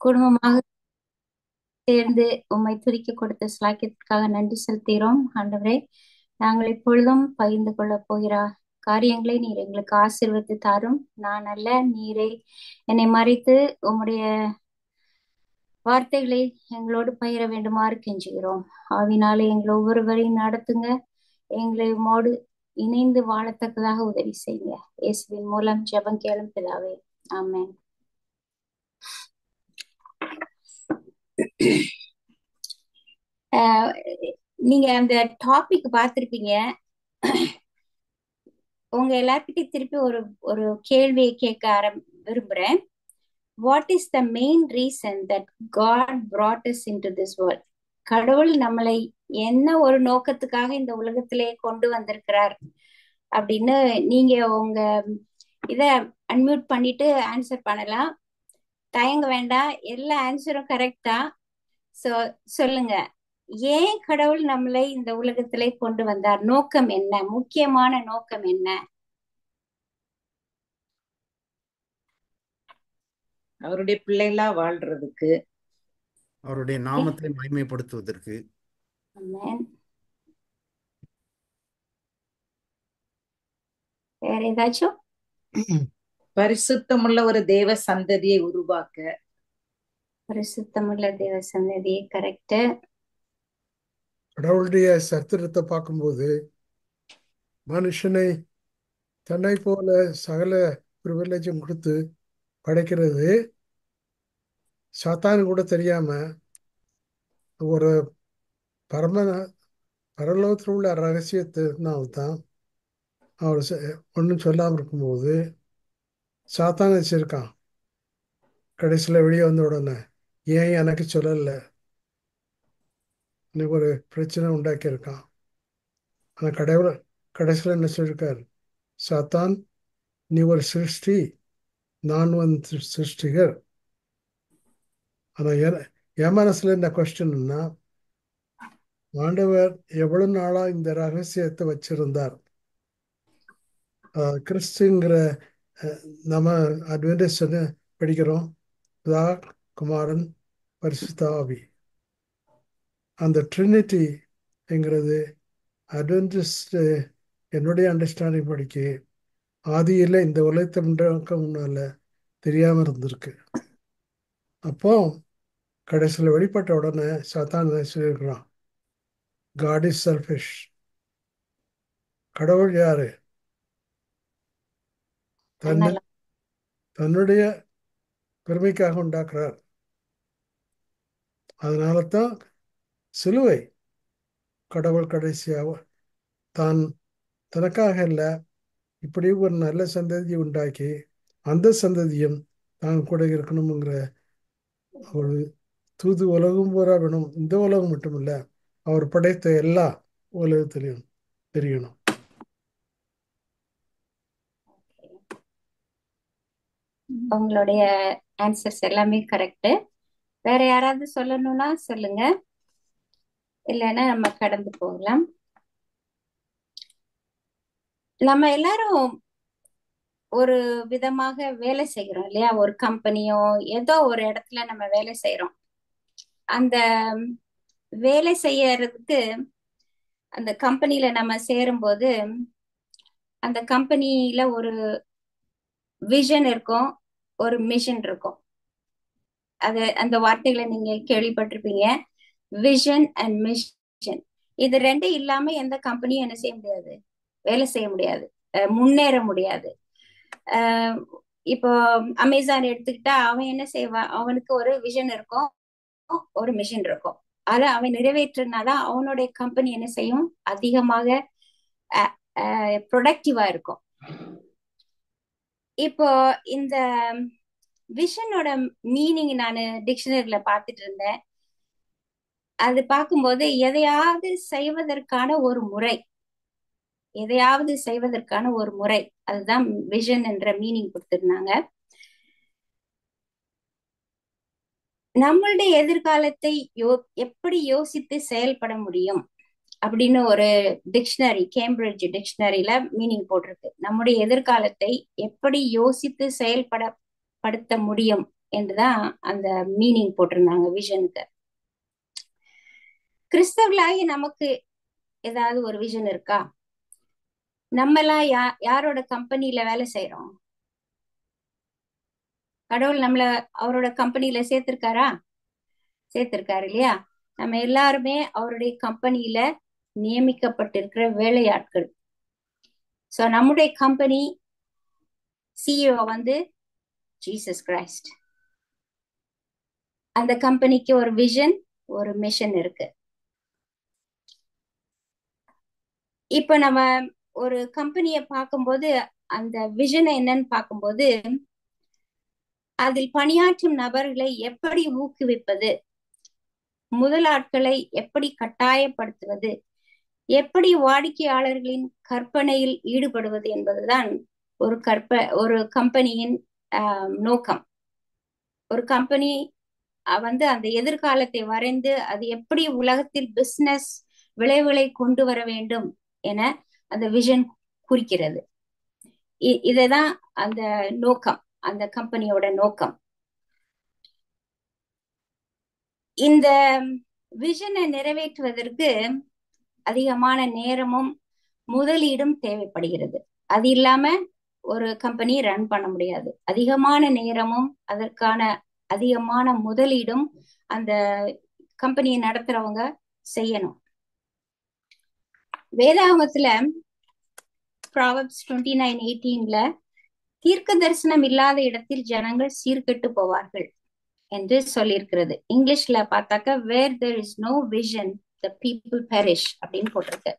குடும்பமாக சேர்ந்து உம்மை துதிக்க கொடுத்த ஸ்லாக்கியத்திற்காக நன்றி செலுத்துகிறோம். ஆண்டவரே, நாங்கள் இப்பொழுதும் பகிர்ந்து கொள்ளப் போகிற காரியங்களை நீர் எங்களுக்கு ஆசீர்வதித்து தாரும். நான் அல்ல, நீரே என்னை மறைத்து உம்முடைய வார்த்தைகளை எங்களோடு பகிர வேண்டுமாறு கெஞ்சுகிறோம். ஆவினாலே எங்களை ஒவ்வொருவரையும் நடத்துங்க. எங்களை உம்மோடு இணைந்து வாழத்தக்கதாக உதவி செய்யுங்க. இயேசுவின் மூலம் ஜெபம் கேளும் பிதாவே, ஆமென். நீங்க அந்த டாபிக் பார்த்திருப்பீங்க. உங்க எல்லார்கிட்டயும் திருப்பி ஒரு ஒரு கேள்வியை கேட்க விரும்புறேன். What is the main reason that got brought us into this world? கடவுள் நம்மளை என்ன ஒரு நோக்கத்துக்காக இந்த உலகத்திலே கொண்டு வந்திருக்கிறார் அப்படின்னு நீங்க உங்க இத அன்மியூட் பண்ணிட்டு ஆன்சர் பண்ணலாம். தயங்க வேண்டாம், எல்லா ஆன்சரும் கரெக்டா. சொல்லுங்க, ஏன் கடவுள் நம்மளை இந்த உலகத்திலே கொண்டு வந்தார்? நோக்கம் என்ன? முக்கியமான நோக்கம் என்ன? அவருடைய பிள்ளைகளா வாழ்றதுக்கு, அவருடைய நாமத்தை மகிமைப்படுத்துவதற்கு. வேற ஏதாச்சும்? பரிசுத்தமுள்ள ஒரு தேவ சந்ததியை உருவாக்க. பரிசுத்தமுள்ள தேவ சந்ததியை, கரெக்ட். கடவுளுடைய சரித்திரத்தை பார்க்கும்போது மனுஷனை தன்னை போல சகல பிரிவிலேஜும் கொடுத்து படைக்கிறது சாத்தானு கூட தெரியாம ஒரு பரலோகத்தில் உள்ள ரகசியத்தினால்தான் அவர் ஒன்றும் சொல்லாமல் இருக்கும்போது சாத்தான் வச்சிருக்கான். கடைசியில் வெளியே வந்த உடனே ஏன் எனக்கு சொல்லலை இன்னைக்கு ஒரு பிரச்சனை உண்டாக்கியிருக்கான். ஆனால் கடவுள் கடைசியில் என்ன சொல்லியிருக்கார்? சாத்தான், நீ ஒரு சிருஷ்டி, நான் வந்து சிருஷ்டிகர். ஆனால் என் மனசுல என்ன கொஸ்டின்னா, ஆண்டவர் எவ்வளவு நாளா இந்த ரகசியத்தை வச்சிருந்தார்? கிறிஸ்துங்கிற நம்ம அட்வென்டிஸ்ட் படிக்கிறோம், பிதா, குமாரன், பரிசுத்த ஆவி. அந்த ட்ரினிட்டிங்கிறது அட்வென்டிஸ்ட் என்னுடைய அண்டர்ஸ்டாண்டிங் படிக்க ஆதியில் இந்த உலகத்தை முன்னால தெரியாம இருந்திருக்கு. அப்போ கடைசியில் வெளிப்பட்ட உடனே சாத்தான் சொல்லியிருக்கிறான், காட் இஸ் செல்ஃபிஷ். கடவுள் யாரு? தன்னுடைய பெருமைக்காக உண்டாக்குறார். அதனால தான் சிலுவை கடவுள் கடைசியாக தான் தனக்காக இல்லை, இப்படி ஒரு நல்ல சந்ததியை உண்டாக்கி அந்த சந்ததியும் தான் கூட இருக்கணுங்கிற ஒரு தூது உலகம் பூரா வேணும். இந்த உலகம் மட்டும் இல்லை, அவர் படைத்த எல்லா உலகத்திலையும் தெரியணும். உங்களுடைய ஆன்சர்ஸ் எல்லாமே கரெக்ட். வேற யாராவது சொல்லணும்னா சொல்லுங்க, இல்லைன்னா நம்ம கடந்து போகலாம். நம்ம எல்லாரும் ஒரு விதமாக வேலை செய்கிறோம் இல்லையா? ஒரு கம்பெனியோ ஏதோ ஒரு இடத்துல நம்ம வேலை செய்யறோம். அந்த வேலை செய்யறதுக்கு அந்த கம்பெனில நம்ம சேரும்போது அந்த கம்பெனில ஒரு விஷன் இருக்கும், ஒரு மிஷன் இருக்கும். அந்த வார்த்தைகளை நீங்க கேள்விப்பட்டிருப்பீங்க, விஷன் அண்ட் மிஷன். இது ரெண்டு இல்லாம எந்த கம்பெனியும் என்ன செய்ய முடியாது, வேலை செய்ய முடியாது, முன்னேற முடியாது. இப்போ அமேசான் எடுத்துக்கிட்டா அவன் என்ன செய்வான்? அவனுக்கு ஒரு விஷன் இருக்கும், ஒரு மிஷன் இருக்கும். அதை அவன் நிறைவேற்றினாதான் அவனுடைய கம்பெனி என்ன செய்யும், அதிகமாக ப்ரொடக்டிவா இருக்கும். இப்போ இந்த விஷனோட மீனிங் நான் டிக்ஷனரியில பார்த்துட்டு இருந்தேன். அது பார்க்கும்போது எதையாவது செய்வதற்கான ஒரு முறை, எதையாவது செய்வதற்கான ஒரு முறை, அதுதான் விஷன் என்ற மீனிங் கொடுத்திருந்தாங்க. நம்மளுடைய எதிர்காலத்தை எப்படி யோசித்து செயல்பட முடியும் அப்படின்னு ஒரு டிக்ஷனரி, கேம்பிரிட்ஜ் டிக்ஷனரியில மீனிங் போட்டிருக்கு. நம்முடைய எதிர்காலத்தை எப்படி யோசித்து செயல்படுத்த முடியும் என்றுதான் அந்த மீனிங் போட்டிருந்தாங்க விஷனுக்கு. கிறிஸ்தவர்களாகி நமக்கு ஏதாவது ஒரு விஷன் இருக்கா? நம்ம எல்லாம் யாரோட கம்பெனில வேலை செய்யறோம்? கடவுள் நம்மள அவரோட கம்பெனில சேர்த்திருக்காரா? சேர்த்திருக்காரு இல்லையா? நம்ம எல்லாருமே அவருடைய கம்பெனியில நியமிக்கப்பட்டிருக்கிற வேலையாட்கள். சோ நம்முடைய கம்பெனி சிஇஓ வந்து ஜீசஸ் கிரைஸ்ட். அந்த கம்பெனிக்கு ஒரு விஷன், ஒரு மிஷன் இருக்கு. இப்ப நம்ம ஒரு கம்பெனியை பார்க்கும்போது அந்த விஷன் என்னன்னு பார்க்கும்போது அதில் பணியாற்றும் நபர்களை எப்படி ஊக்குவிப்பது, முதலாட்களை எப்படி கட்டாயப்படுத்துவது, எப்படி வாடிக்கையாளர்களின் கற்பனையில் ஈடுபடுவது என்பதுதான் ஒரு கம்பெனியின் நோக்கம். ஒரு கம்பெனி வந்து அந்த எதிர்காலத்தை வரைந்து அது எப்படி உலகத்தில் பிசினஸ் விளைவுகளை கொண்டு வர வேண்டும் என அந்த விஷன் குறிக்கிறது. இதுதான் அந்த நோக்கம், அந்த கம்பெனியோட நோக்கம். இந்த விஷனை நிறைவேற்றுவதற்கு அதிகமான நேரமும் முதலீடும் தேவைப்படுகிறது. அது இல்லாம ஒரு கம்பெனி ரன் பண்ண முடியாது. அதிகமான நேரமும் அதற்கான அதிகமான முதலீடும் அந்த கம்பெனியை நடத்துறவங்க செய்யணும். வேதாகமத்துல Proverbs 29:18 தீர்க்க தரிசனம் இல்லாத இடத்தில் ஜனங்கள் சீர்கெட்டு போவார்கள் என்று சொல்லியிருக்கிறது. இங்கிலீஷ்ல பார்த்தாக்க where there is no vision the people perish அப்படின்னு போட்டிருக்கு.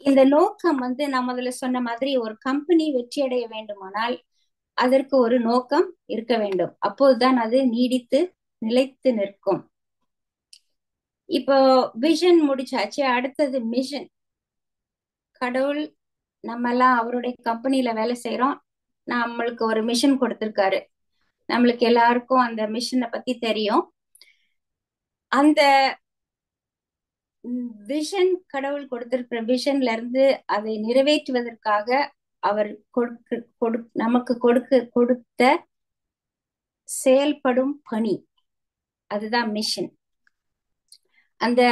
இந்த நோக்கம் வந்து நம்ம அதுல சொன்ன மாதிரி ஒரு கம்பெனி வெற்றி அடைய வேண்டுமானால் அதற்கு ஒரு நோக்கம் இருக்க வேண்டும். அப்போதுதான் அது நீடித்து நிலைத்து நிற்கும். இப்போ விஷன் முடிச்சாச்சு, அடுத்தது மிஷன். கடவுள் நம்ம எல்லாம் அவருடைய கம்பெனில வேலை செய்யறோம். நம்மளுக்கு ஒரு மிஷன் கொடுத்திருக்காரு. நம்மளுக்கு எல்லாருக்கும் அந்த மிஷனை பத்தி தெரியும். அந்த விஷன், கடவுள் கொடுத்திருக்கிற விஷன்ல இருந்து அதை நிறைவேற்றுவதற்காக அவர் நமக்கு கொடுத்த செயல்படும் பணி, அதுதான் மிஷன். அந்த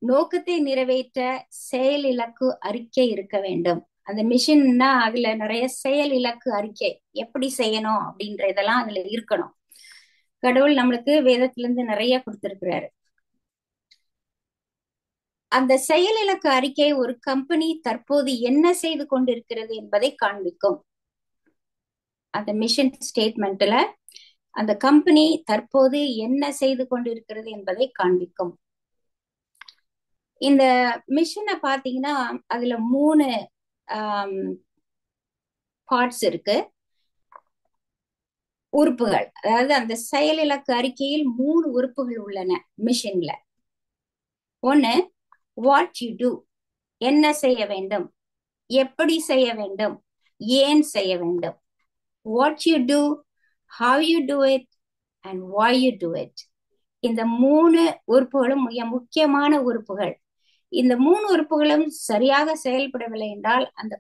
நோக்கத்தை நிறைவேற்ற செயல் இலக்கு அறிக்கை இருக்க வேண்டும். அந்த மிஷன்னா அதுல நிறைய செயல் இலக்கு அறிக்கை எப்படி செய்யணும் அப்படின்ற இதெல்லாம் அதுல இருக்கணும். கடவுள் நம்மளுக்கு வேதத்துல இருந்து நிறைய கொடுத்திருக்கிறாரு. அந்த செயல் இலக்கு அறிக்கை ஒரு கம்பெனி தற்போது என்ன செய்து கொண்டிருக்கிறது என்பதை காண்பிக்கும். அந்த மிஷன் ஸ்டேட்மெண்ட்ல அந்த கம்பெனி தற்போது என்ன செய்து கொண்டிருக்கிறது என்பதை காண்பிக்கும். இந்த மிஷனை பாத்தீங்கன்னா அதுல 3 பார்ட்ஸ் இருக்கு, உறுப்புகள். அதாவது அந்த செயல் இலக்கு அறிக்கையில் 3 உறுப்புகள் உள்ளன மிஷன்ல. ஒண்ணு வாட் யூ டூ, என்ன செய்ய வேண்டும், எப்படி செய்ய வேண்டும், ஏன் செய்ய வேண்டும். What you do, how you do it and why you do it. இந்த 3 உறுப்புகளும் மிக முக்கியமான உறுப்புகள். இந்த 3 உறுப்புகளும் சரியாக செயல்படவில்லை என்றால் அந்த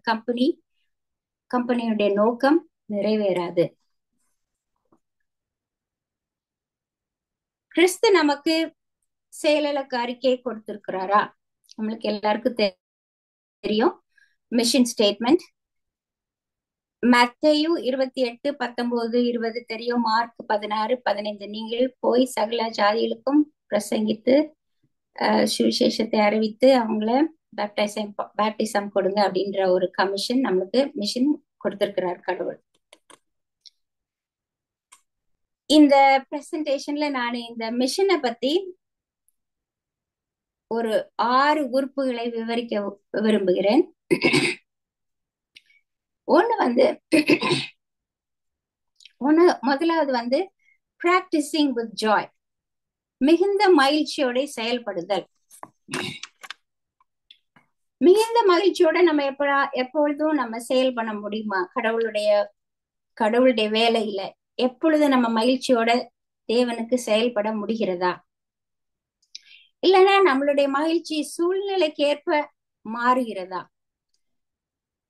கம்பெனியுடைய நோக்கம் நிறைவேறாது. கிறிஸ்து நமக்கு செயலிலக்கு அறிக்கை கொடுத்திருக்கிறாரா? நம்மளுக்கு எல்லாருக்கும் தெரியும் மிஷன் ஸ்டேட்மெண்ட். மத்தேயு 28:19-20 தெரியும். மார்க் 16:15 நீங்கள் போய் சகல ஜாதிகளுக்கும் பிரசங்கித்து சுவிசேஷத்தை அறிவித்து அவங்கள பேப்டிசம் கொடுங்க அப்படின்ற ஒரு கமிஷன் நம்மளுக்கு மிஷன் கொடுத்திருக்கிறார் கடவுள். இந்த பிரசன்டேஷன்ல நான் இந்த மிஷனை பத்தி ஒரு 6 உறுப்புகளை விவரிக்க விரும்புகிறேன். முதலாவது வந்து பிராக்டிசிங் வித் ஜாய், மிகுந்த மகிழ்ச்சியோட செயல்படுதல். மிகுந்த மகிழ்ச்சியோட நம்ம எப்பொழுதும் நம்ம செயல் பண்ண முடியுமா? கடவுளுடைய வேலையில எப்பொழுது நம்ம மகிழ்ச்சியோட தேவனுக்கு செயல்பட முடிகிறதா? இல்லைன்னா நம்மளுடைய மகிழ்ச்சி சூழ்நிலைக்கு ஏற்ப மாறுகிறதா?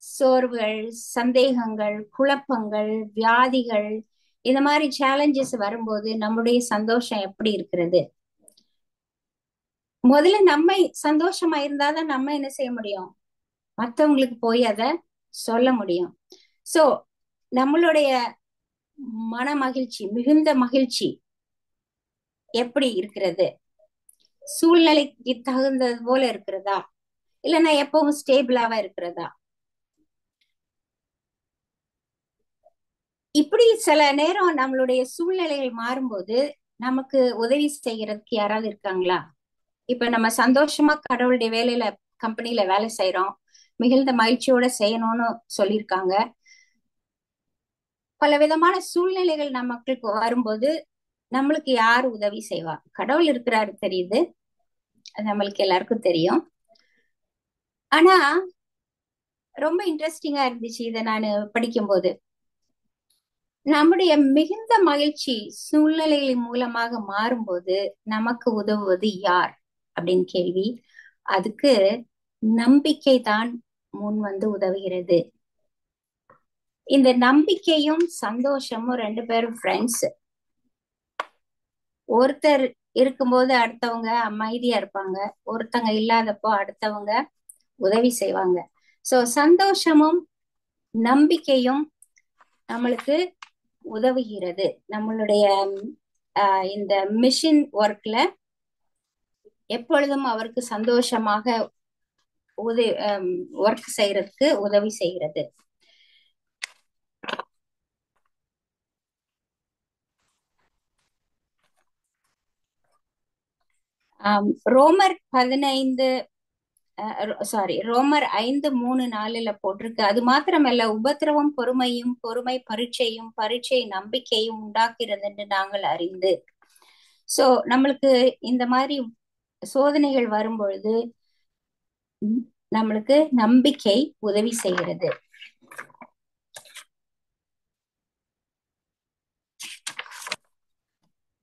சோர்வுகள், சந்தேகங்கள், குழப்பங்கள், வியாதிகள், இந்த மாதிரி சேலஞ்சஸ் வரும்போது நம்முடைய சந்தோஷம் எப்படி இருக்கிறது? முதல்ல நம்ம சந்தோஷமா இருந்தாதான் நம்ம என்ன செய்ய முடியும்? மத்தவங்களுக்கு போய் அத சொல்ல முடியும். சோ நம்மளுடைய மன மகிழ்ச்சி, மிகுந்த மகிழ்ச்சி எப்படி இருக்கிறது? சூழ்நிலைக்கு தகுந்தது போல இருக்கிறதா, இல்லைன்னா எப்பவும் ஸ்டேபிளாவா இருக்கிறதா? இப்படி சில நேரம் நம்மளுடைய சூழ்நிலைகள் மாறும்போது நமக்கு உதவி செய்யறதுக்கு யாராவது இருக்காங்களா? இப்ப நம்ம சந்தோஷமா கடவுளுடைய வேலையில, கம்பெனில வேலை செய்யறோம், மிகுந்த மகிழ்ச்சியோட செய்யணும்னு சொல்லியிருக்காங்க. பல விதமான சூழ்நிலைகள் நமக்கு வரும்போது நம்மளுக்கு யார் உதவி செய்வா? கடவுள் இருக்கிறாரு, தெரியுது, அது நம்மளுக்கு எல்லாருக்கும் தெரியும். ஆனா ரொம்ப இன்ட்ரெஸ்டிங்கா இருந்துச்சு இதை நான் படிக்கும்போது. நம்முடைய மிகுந்த மகிழ்ச்சி சூழ்நிலைகளின் மூலமாக மாறும்போது நமக்கு உதவுவது யார் அப்படின்னு கேள்வி. அதுக்கு நம்பிக்கை தான் முன் வந்து உதவுகிறது. இந்த நம்பிக்கையும் சந்தோஷமும் ரெண்டு பேரும் ஃப்ரெண்ட்ஸ். ஒருத்தர் இருக்கும்போது அடுத்தவங்க அமைதியா இருப்பாங்க, ஒருத்தங்க இல்லாதப்போ அடுத்தவங்க உதவி செய்வாங்க. சோ சந்தோஷமும் நம்பிக்கையும் நம்மளுக்கு உதவுகிறது. நம்மளுடைய இந்த மிஷன் ஒர்க்ல எப்பொழுதும் அவருக்கு சந்தோஷமாக ஒர்க் செய்யறதுக்கு உதவி செய்கிறது. ரோமர் 5:3-4 போட்டிருக்கு. அது மாத்திரமல்ல, உபத்திரவம் பொறுமையும், பொறுமை பரீட்சையும், பரீட்சை நம்பிக்கையும் உண்டாக்குறது என்று நாங்கள் அறிந்து. சோ நம்மளுக்கு இந்த மாதிரி சோதனைகள் வரும் பொழுது நம்மளுக்கு நம்பிக்கை உதவி செய்கிறது.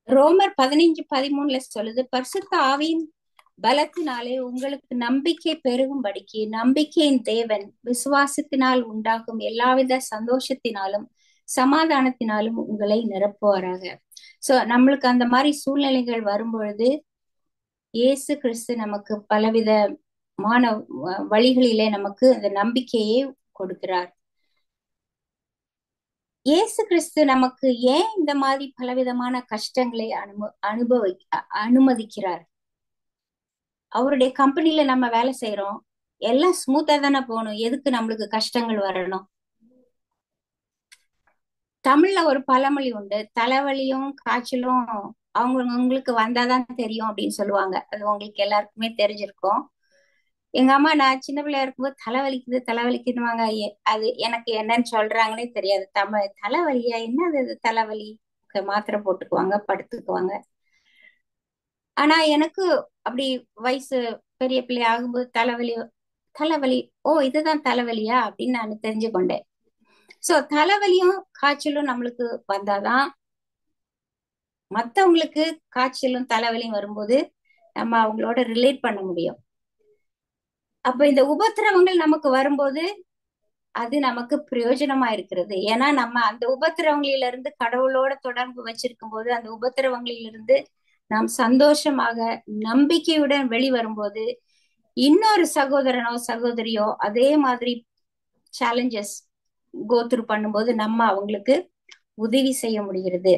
ரோமர் 15:13 சொல்லுது, பரிசுத்த ஆவியின் பலத்தினாலே உங்களுக்கு நம்பிக்கை பெருகும்படிக்கு நம்பிக்கையின் தேவன் விசுவாசத்தினால் உண்டாகும் எல்லாவித சந்தோஷத்தினாலும் சமாதானத்தினாலும் உங்களை நிரப்புவாராக. சோ நம்மளுக்கு அந்த மாதிரி சூழ்நிலைகள் வரும் பொழுது இயேசு கிறிஸ்து நமக்கு பலவிதமான வழிகளிலே நமக்கு அந்த நம்பிக்கையை கொடுக்கிறார். இயேசு கிறிஸ்து நமக்கு ஏன் இந்த மாதிரி பலவிதமான கஷ்டங்களை அனுமதிக்கிறார்? அவருடைய கம்பெனில நம்ம வேலை செய்யறோம், எல்லாம் ஸ்மூத்தா தானே போகணும், எதுக்கு நம்மளுக்கு கஷ்டங்கள் வரணும்? தமிழ்ல ஒரு பழமொழி உண்டு, தலைவலியும் காய்ச்சலும் அவங்களுக்கு வந்தாதான் தெரியும் அப்படின்னு சொல்லுவாங்க. அது உங்களுக்கு எல்லாருக்குமே தெரிஞ்சிருக்கும். எங்க அம்மா நான் சின்ன பிள்ளையா இருக்கும்போது தலைவலிக்குது தலைவலிக்குதுவாங்க. அது எனக்கு என்னன்னு சொல்றாங்கன்னே தெரியாது. தலைவலியா, என்னது தலைவலி? மாத்திரை போட்டுக்குவாங்க, படுத்துக்குவாங்க. ஆனா எனக்கு அப்படி வயசு பெரிய பிள்ளை ஆகும்போது தலைவலி, ஓ இதுதான் தலைவலியா அப்படின்னு நான் தெரிஞ்சு கொண்டேன். சோ தலைவலியும் காய்ச்சலும் நம்மளுக்கு வந்தாதான், மத்தவங்களுக்கு காய்ச்சலும் தலைவலியும் வரும்போது நம்ம அவங்களோட ரிலேட் பண்ண முடியும். அப்ப இந்த உபத்திரவங்கள் நமக்கு வரும்போது அது நமக்கு பிரயோஜனமா இருக்கிறது. ஏன்னா நம்ம அந்த உபத்திரவங்களில இருந்து கடவுளோட தொடர்பு வச்சிருக்கும் போது அந்த உபத்திரவங்களிலிருந்து நாம் சந்தோஷமாக நம்பிக்கையுடன் வெளிவரும்போது இன்னொரு சகோதரனோ சகோதரியோ அதே மாதிரி சேலஞ்சஸ் கோத்ரூ பண்ணும்போது நம்ம அவங்களுக்கு உதவி செய்ய முடிகிறது.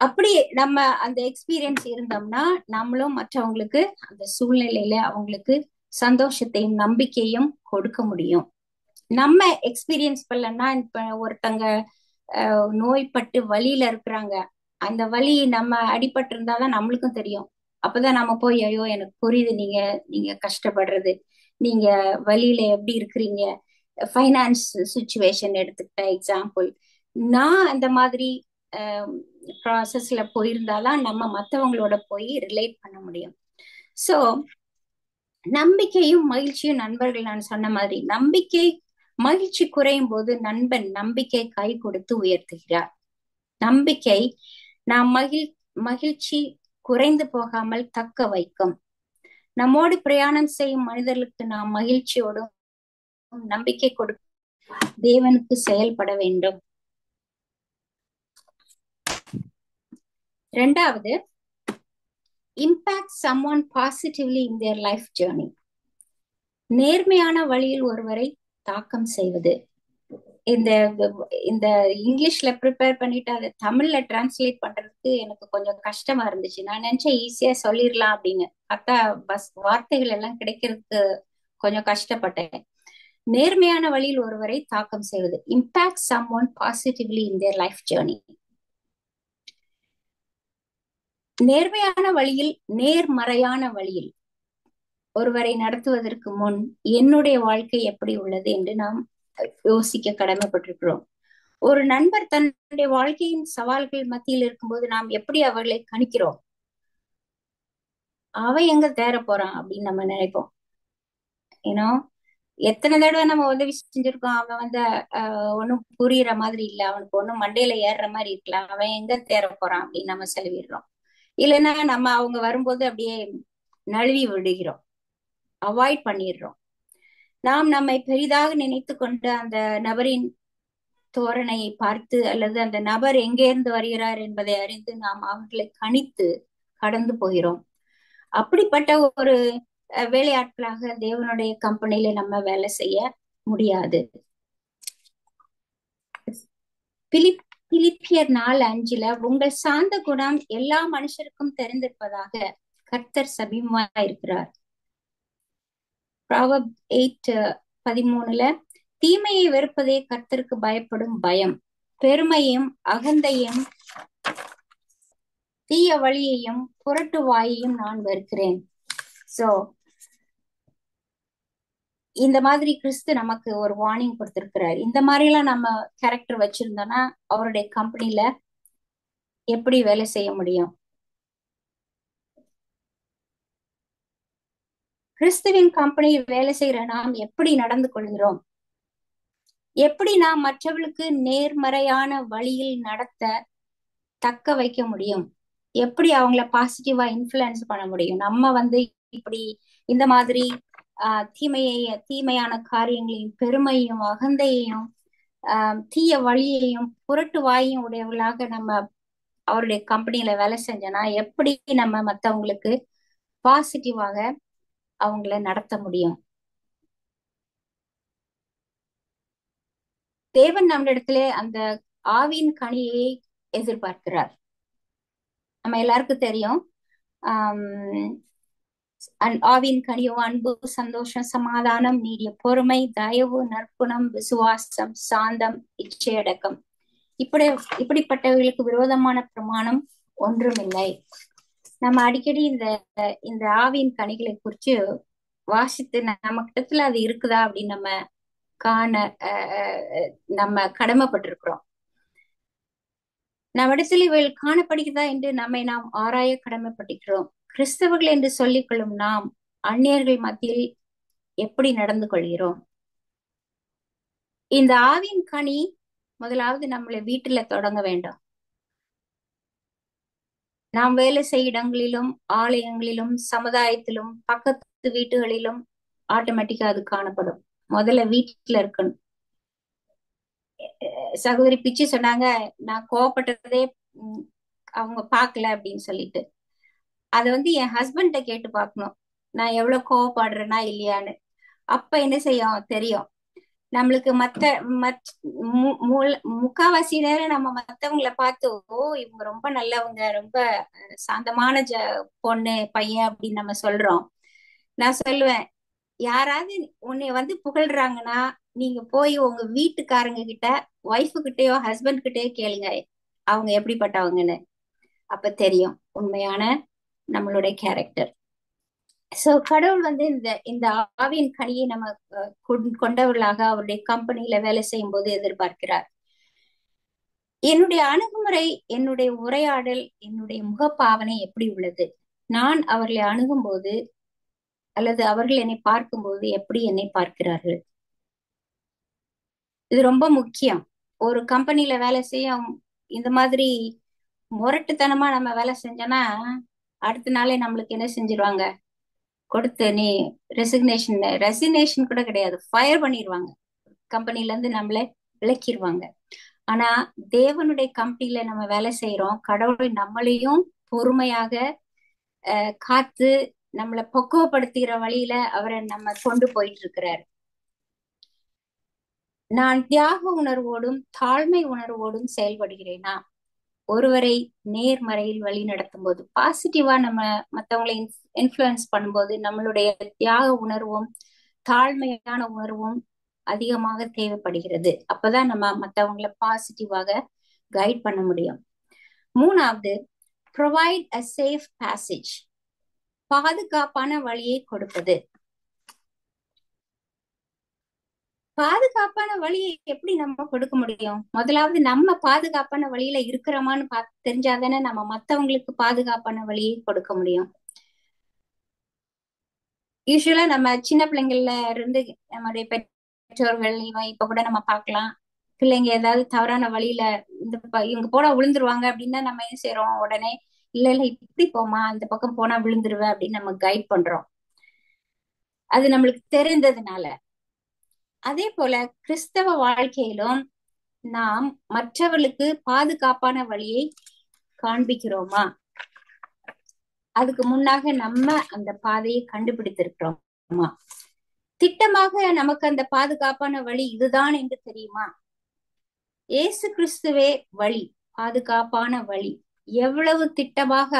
அப்படி நம்ம அந்த எக்ஸ்பீரியன்ஸ் இருந்தோம்னா நம்மளும் மற்றவங்களுக்கு அந்த சூழ்நிலையில அவங்களுக்கு சந்தோஷத்தையும் நம்பிக்கையும் கொடுக்க முடியும். நம்ம எக்ஸ்பீரியன்ஸ் பண்ணலன்னா, இப்ப ஒருத்தங்க நோய்பட்டு வலியில இருக்கிறாங்க, அந்த வலி நம்ம அடிபட்டு இருந்தாதான் நம்மளுக்கும் தெரியும். அப்பதான் நம்ம போய், ஐயோ எனக்கு புரியுது நீங்க கஷ்டப்படுறது, நீங்க வலியில எப்படி இருக்கிறீங்க. ஃபைனான்ஸ் சிச்சுவேஷன் எடுத்துக்கிட்ட எக்ஸாம்பிள், நான் அந்த மாதிரி ப்ராசஸ்ல போயிருந்தாதான் நம்ம மற்றவங்களோட போய் ரிலேட் பண்ண முடியும். சோ நம்பிக்கையும் மகிழ்ச்சியும் நண்பர்கள். நான் சொன்ன மாதிரி மகிழ்ச்சி குறையும் போது நண்பன் நம்பிக்கை கை கொடுத்து உயர்த்துகிறார். நம்பிக்கை நாம் மகிழ்ச்சி குறைந்து போகாமல் தக்க வைக்கும். நம்மோடு பிரயாணம் செய்யும் மனிதர்களுக்கு நாம் மகிழ்ச்சியோடும் நம்பிக்கை கொடுக்க தேவனுக்கு செயல்பட வேண்டும். இரண்டாவது, impact someone positively in their life journey. நேர்மையான வழியில் ஒருவரை தாக்கம் செய்வது. இந்த இந்த இங்கிலீஷ்ல ப்ரிப்பேர் பண்ணிட்டு அதை தமிழ்ல டிரான்ஸ்லேட் பண்றதுக்கு எனக்கு கொஞ்சம் கஷ்டமா இருந்துச்சு. நான் நினைச்சேன் ஈஸியா சொல்லிடலாம் அப்படின்னு. பார்த்தா வார்த்தைகள் எல்லாம் கிடைக்கிறதுக்கு கொஞ்சம் கஷ்டப்பட்டேன். நேர்மையான வழியில் ஒருவரை தாக்கம் செய்வது. Impact someone positively in their life journey. நேர்மையான வழியில், நேர்மறையான வழியில் ஒருவரை நடத்துவதற்கு முன் என்னுடைய வாழ்க்கை எப்படி உள்ளது என்று நாம் யோசிக்க கடமைப்பட்டிருக்கிறோம். ஒரு நண்பர் தன்னுடைய வாழ்க்கையின் சவால்கள் மத்தியில் இருக்கும்போது நாம் எப்படி அவர்களை கணிக்கிறோம்? அவன் எங்க தேற போறான் அப்படின்னு நம்ம நினைப்போம். ஏன்னா எத்தனை தடவை நம்ம உதவி செஞ்சிருக்கோம். அவன் வந்து ஒன்னும் புரியுற மாதிரி இல்ல, அவனுக்கு ஒன்னும் மண்டையில ஏறுற மாதிரி இருக்கலாம், அவன் எங்க தேற போறான் அப்படின்னு நம்ம செலவிடுறோம். இல்லைன்னா நம்ம அவங்க வரும்போது அப்படியே நழுவி விடுகிறோம், அவாய்ட் பண்ணிடுறோம். நாம் நம்மை பெரிதாக நினைத்து கொண்டு அந்த நபரின் தோரணையை பார்த்து அல்லது அந்த நபர் எங்கே இருந்து வருகிறார் என்பதை அறிந்து நாம் அவர்களை கணித்து கடந்து போகிறோம். அப்படிப்பட்ட ஒரு வேலையாட்களாக தேவனுடைய கம்பெனியில நம்ம வேலை செய்ய முடியாது. பிலிப்பியர் 4:5 உங்கள் சாந்த குணம் எல்லா மனுஷருக்கும் தெரிந்திருப்பதாக கர்த்தர் சமீபமா இருக்கிறார். Proverbs 8:13 தீமையை வெறுப்பதே கர்த்தருக்கு பயப்படும் பயம், பெருமையும் அகந்தையும் தீய வழியையும் புரட்டு வாயையும் நான் வெறுக்கிறேன். சோ இந்த மாதிரி கிறிஸ்து நமக்கு ஒரு வார்னிங் கொடுத்திருக்கிறார். இந்த மாதிரி எல்லாம் நம்ம கேரக்டர் வச்சிருந்தோம்னா அவருடைய கம்பெனில எப்படி வேலை செய்ய முடியும்? கிறிஸ்துவின் கம்பெனியில் வேலை செய்யற நாம் எப்படி நடந்து கொள்கிறோம்? எப்படி நாம் மற்றவர்களுக்கு நேர்மறையான வழியில் நடத்த தக்க வைக்க முடியும்? எப்படி அவங்கள பாசிட்டிவா இன்ஃப்ளூயன்ஸ் பண்ண முடியும்? நம்ம வந்து இப்படி இந்த மாதிரி தீமையான காரியங்களையும் பெருமையும் அகந்தையையும் தீய வழியையும் புரட்டு வாயும் உடையவர்களாக நம்ம அவருடைய கம்பெனியில வேலை செஞ்சோம்னா எப்படி நம்ம மத்தவங்களுக்கு பாசிட்டிவாக அவங்கள நடத்த முடியும்? தேவன் நம்மிடத்திலே அந்த ஆவியின் கனியை எதிர்பார்க்கிறார். நம்ம எல்லாருக்கும் தெரியும். ஆவியின் கனியோ அன்பு, சந்தோஷம், சமாதானம், நீடிய பொறுமை, தயவு, நற்குணம், விசுவாசம், சாந்தம், இச்சையடக்கம். இப்படிப்பட்டவர்களுக்கு விரோதமான பிரமாணம் ஒன்றுமில்லை. நம்ம அடிக்கடி இந்த ஆவியின் கனிகளை குறிச்சு வாசித்து நம்ம கிட்டத்துல அது இருக்குதா அப்படின்னு நம்ம நம்ம கடமைப்பட்டிருக்கிறோம். நம்மிடத்தில் இவள் காணப்படுகிறதா என்று நாம் ஆராய கடமைப்பட்டிருக்கிறோம். கிறிஸ்தவர்கள் என்று சொல்லிக் கொள்ளும் நாம் அந்நியர்கள் மத்தியில் எப்படி நடந்து கொள்கிறோம்? இந்த ஆவியின் கனி முதலாவது நம்மளை வீட்டுல தொடங்க வேண்டும். நாம் வேலை செய்ய இடங்களிலும், ஆலயங்களிலும், சமுதாயத்திலும், பக்கத்து வீட்டுகளிலும் ஆட்டோமேட்டிக்கா அது காணப்படும். முதல்ல வீட்டுல இருக்கணும். சகோதரி பிச்சு சொன்னாங்க, நான் கோவப்பட்டதே அவங்க பாக்கல அப்படின்னு சொல்லிட்டு. அத வந்து என் ஹஸ்பண்ட கேட்டு பார்க்கணும், நான் எவ்வளவு கோவப்படுறேன்னா இல்லையான்னு. அப்ப என்ன செய்யும் தெரியும். நம்மளுக்கு முக்காவாசி நேரம் நம்ம மத்தவங்களை பார்த்து, ஓ இவங்க ரொம்ப நல்லவங்க, ரொம்ப சாந்தமான பொண்ணு பையன் அப்படின்னு நம்ம சொல்றோம். நான் சொல்லுவேன், யாராவது உன்னை வந்து புகழ்றாங்கன்னா நீங்க போய் உங்க வீட்டுக்காரங்க கிட்ட, ஒய்ஃபு கிட்டயோ ஹஸ்பண்ட் கிட்டயோ கேளுங்க அவங்க எப்படிப்பட்டவங்கன்னு. அப்ப தெரியும் உண்மையான நம்மளுடைய கேரக்டர். சோ கடவுள் வந்து இந்த ஆவியின் கனியை நம்ம கொண்டவர்களாக அவருடைய கம்பெனியில வேலை செய்யும் போது எதிர்பார்க்கிறார். என்னுடைய அணுகுமுறை, என்னுடைய உரையாடல், என்னுடைய முகப்பாவனை எப்படி உள்ளது? நான் அவர்களை அணுகும் போது அல்லது அவர்கள் என்னை பார்க்கும்போது எப்படி என்னை பார்க்கிறார்கள்? இது ரொம்ப முக்கியம். ஒரு கம்பெனில வேலை செய்ய இந்த மாதிரி முரட்டுத்தனமா நம்ம வேலை செஞ்சோம்னா அடுத்த நாளே நம்மளுக்கு என்ன செஞ்சிருவாங்க? கொடுத்து நீ ரெசிக்னேஷன் கூட கிடையாது, ஃபயர் பண்ணிடுவாங்க, கம்பெனில இருந்து நம்மள விலக்கிடுவாங்க. ஆனா தேவனுடைய கம்பெனில நம்ம வேலை செய்யறோம், கடவுள் நம்மளையும் பொறுமையாக காத்து நம்மளை பக்குவப்படுத்துகிற வழியில அவரை நம்ம கொண்டு போயிட்டு இருக்கிறார். நான் தியாக உணர்வோடும் தாழ்மை உணர்வோடும் செயல்படுகிறேனா? ஒருவரை நேர்மறையில் வழி நடத்தும் போது, பாசிட்டிவா நம்ம மத்தவங்களை இன்ஃப்ளூயன்ஸ் பண்ணும்போது நம்மளுடைய தியாக உணர்வும் தாழ்மையான உணர்வும் அதிகமாக தேவைப்படுகிறது. அப்பதான் நம்ம மத்தவங்களை பாசிட்டிவாக கைட் பண்ண முடியும். மூணாவது, ப்ரொவைட் அ சேஃப் பேசேஜ், பாதுகாப்பான வழியை கொடுப்பது. பாதுகாப்பான வழியை எப்படி நம்ம கொடுக்க முடியும்? முதலாவது நம்ம பாதுகாப்பான வழியில இருக்கிறோமான்னு தெரிஞ்சாதானே நம்ம மத்தவங்களுக்கு பாதுகாப்பான வழியை கொடுக்க முடியும். யூஸ்வலா நம்ம சின்ன பிள்ளைங்கள்ல இருந்து நம்மளுடைய பெற்றோர்கள் இப்ப கூட நம்ம பார்க்கலாம், பிள்ளைங்க ஏதாவது தவறான வழியில இவங்க போனா விழுந்துருவாங்க அப்படின்னா நம்ம என்ன செய்யறோம், உடனே இல்ல இப்படி போமா, அந்த பக்கம் போனா விழுந்துருவ அப்படின்னு நம்ம கைட் பண்றோம், அது நம்மளுக்கு தெரிந்ததுனால. அதே போல கிறிஸ்தவ வாழ்க்கையிலும் நாம் மற்றவர்களுக்கு பாதுகாப்பான வழியை காண்பிக்கிறோமா? அதுக்கு முன்னாக நம்ம அந்த பாதையை கண்டுபிடித்திருக்கிறோமா? திட்டமாக நமக்கு அந்த பாதுகாப்பான வழி இதுதான் என்று தெரியுமா? இயேசு கிறிஸ்துவே வழி, பாதுகாப்பான வழி. எவ்வளவு திட்டமாக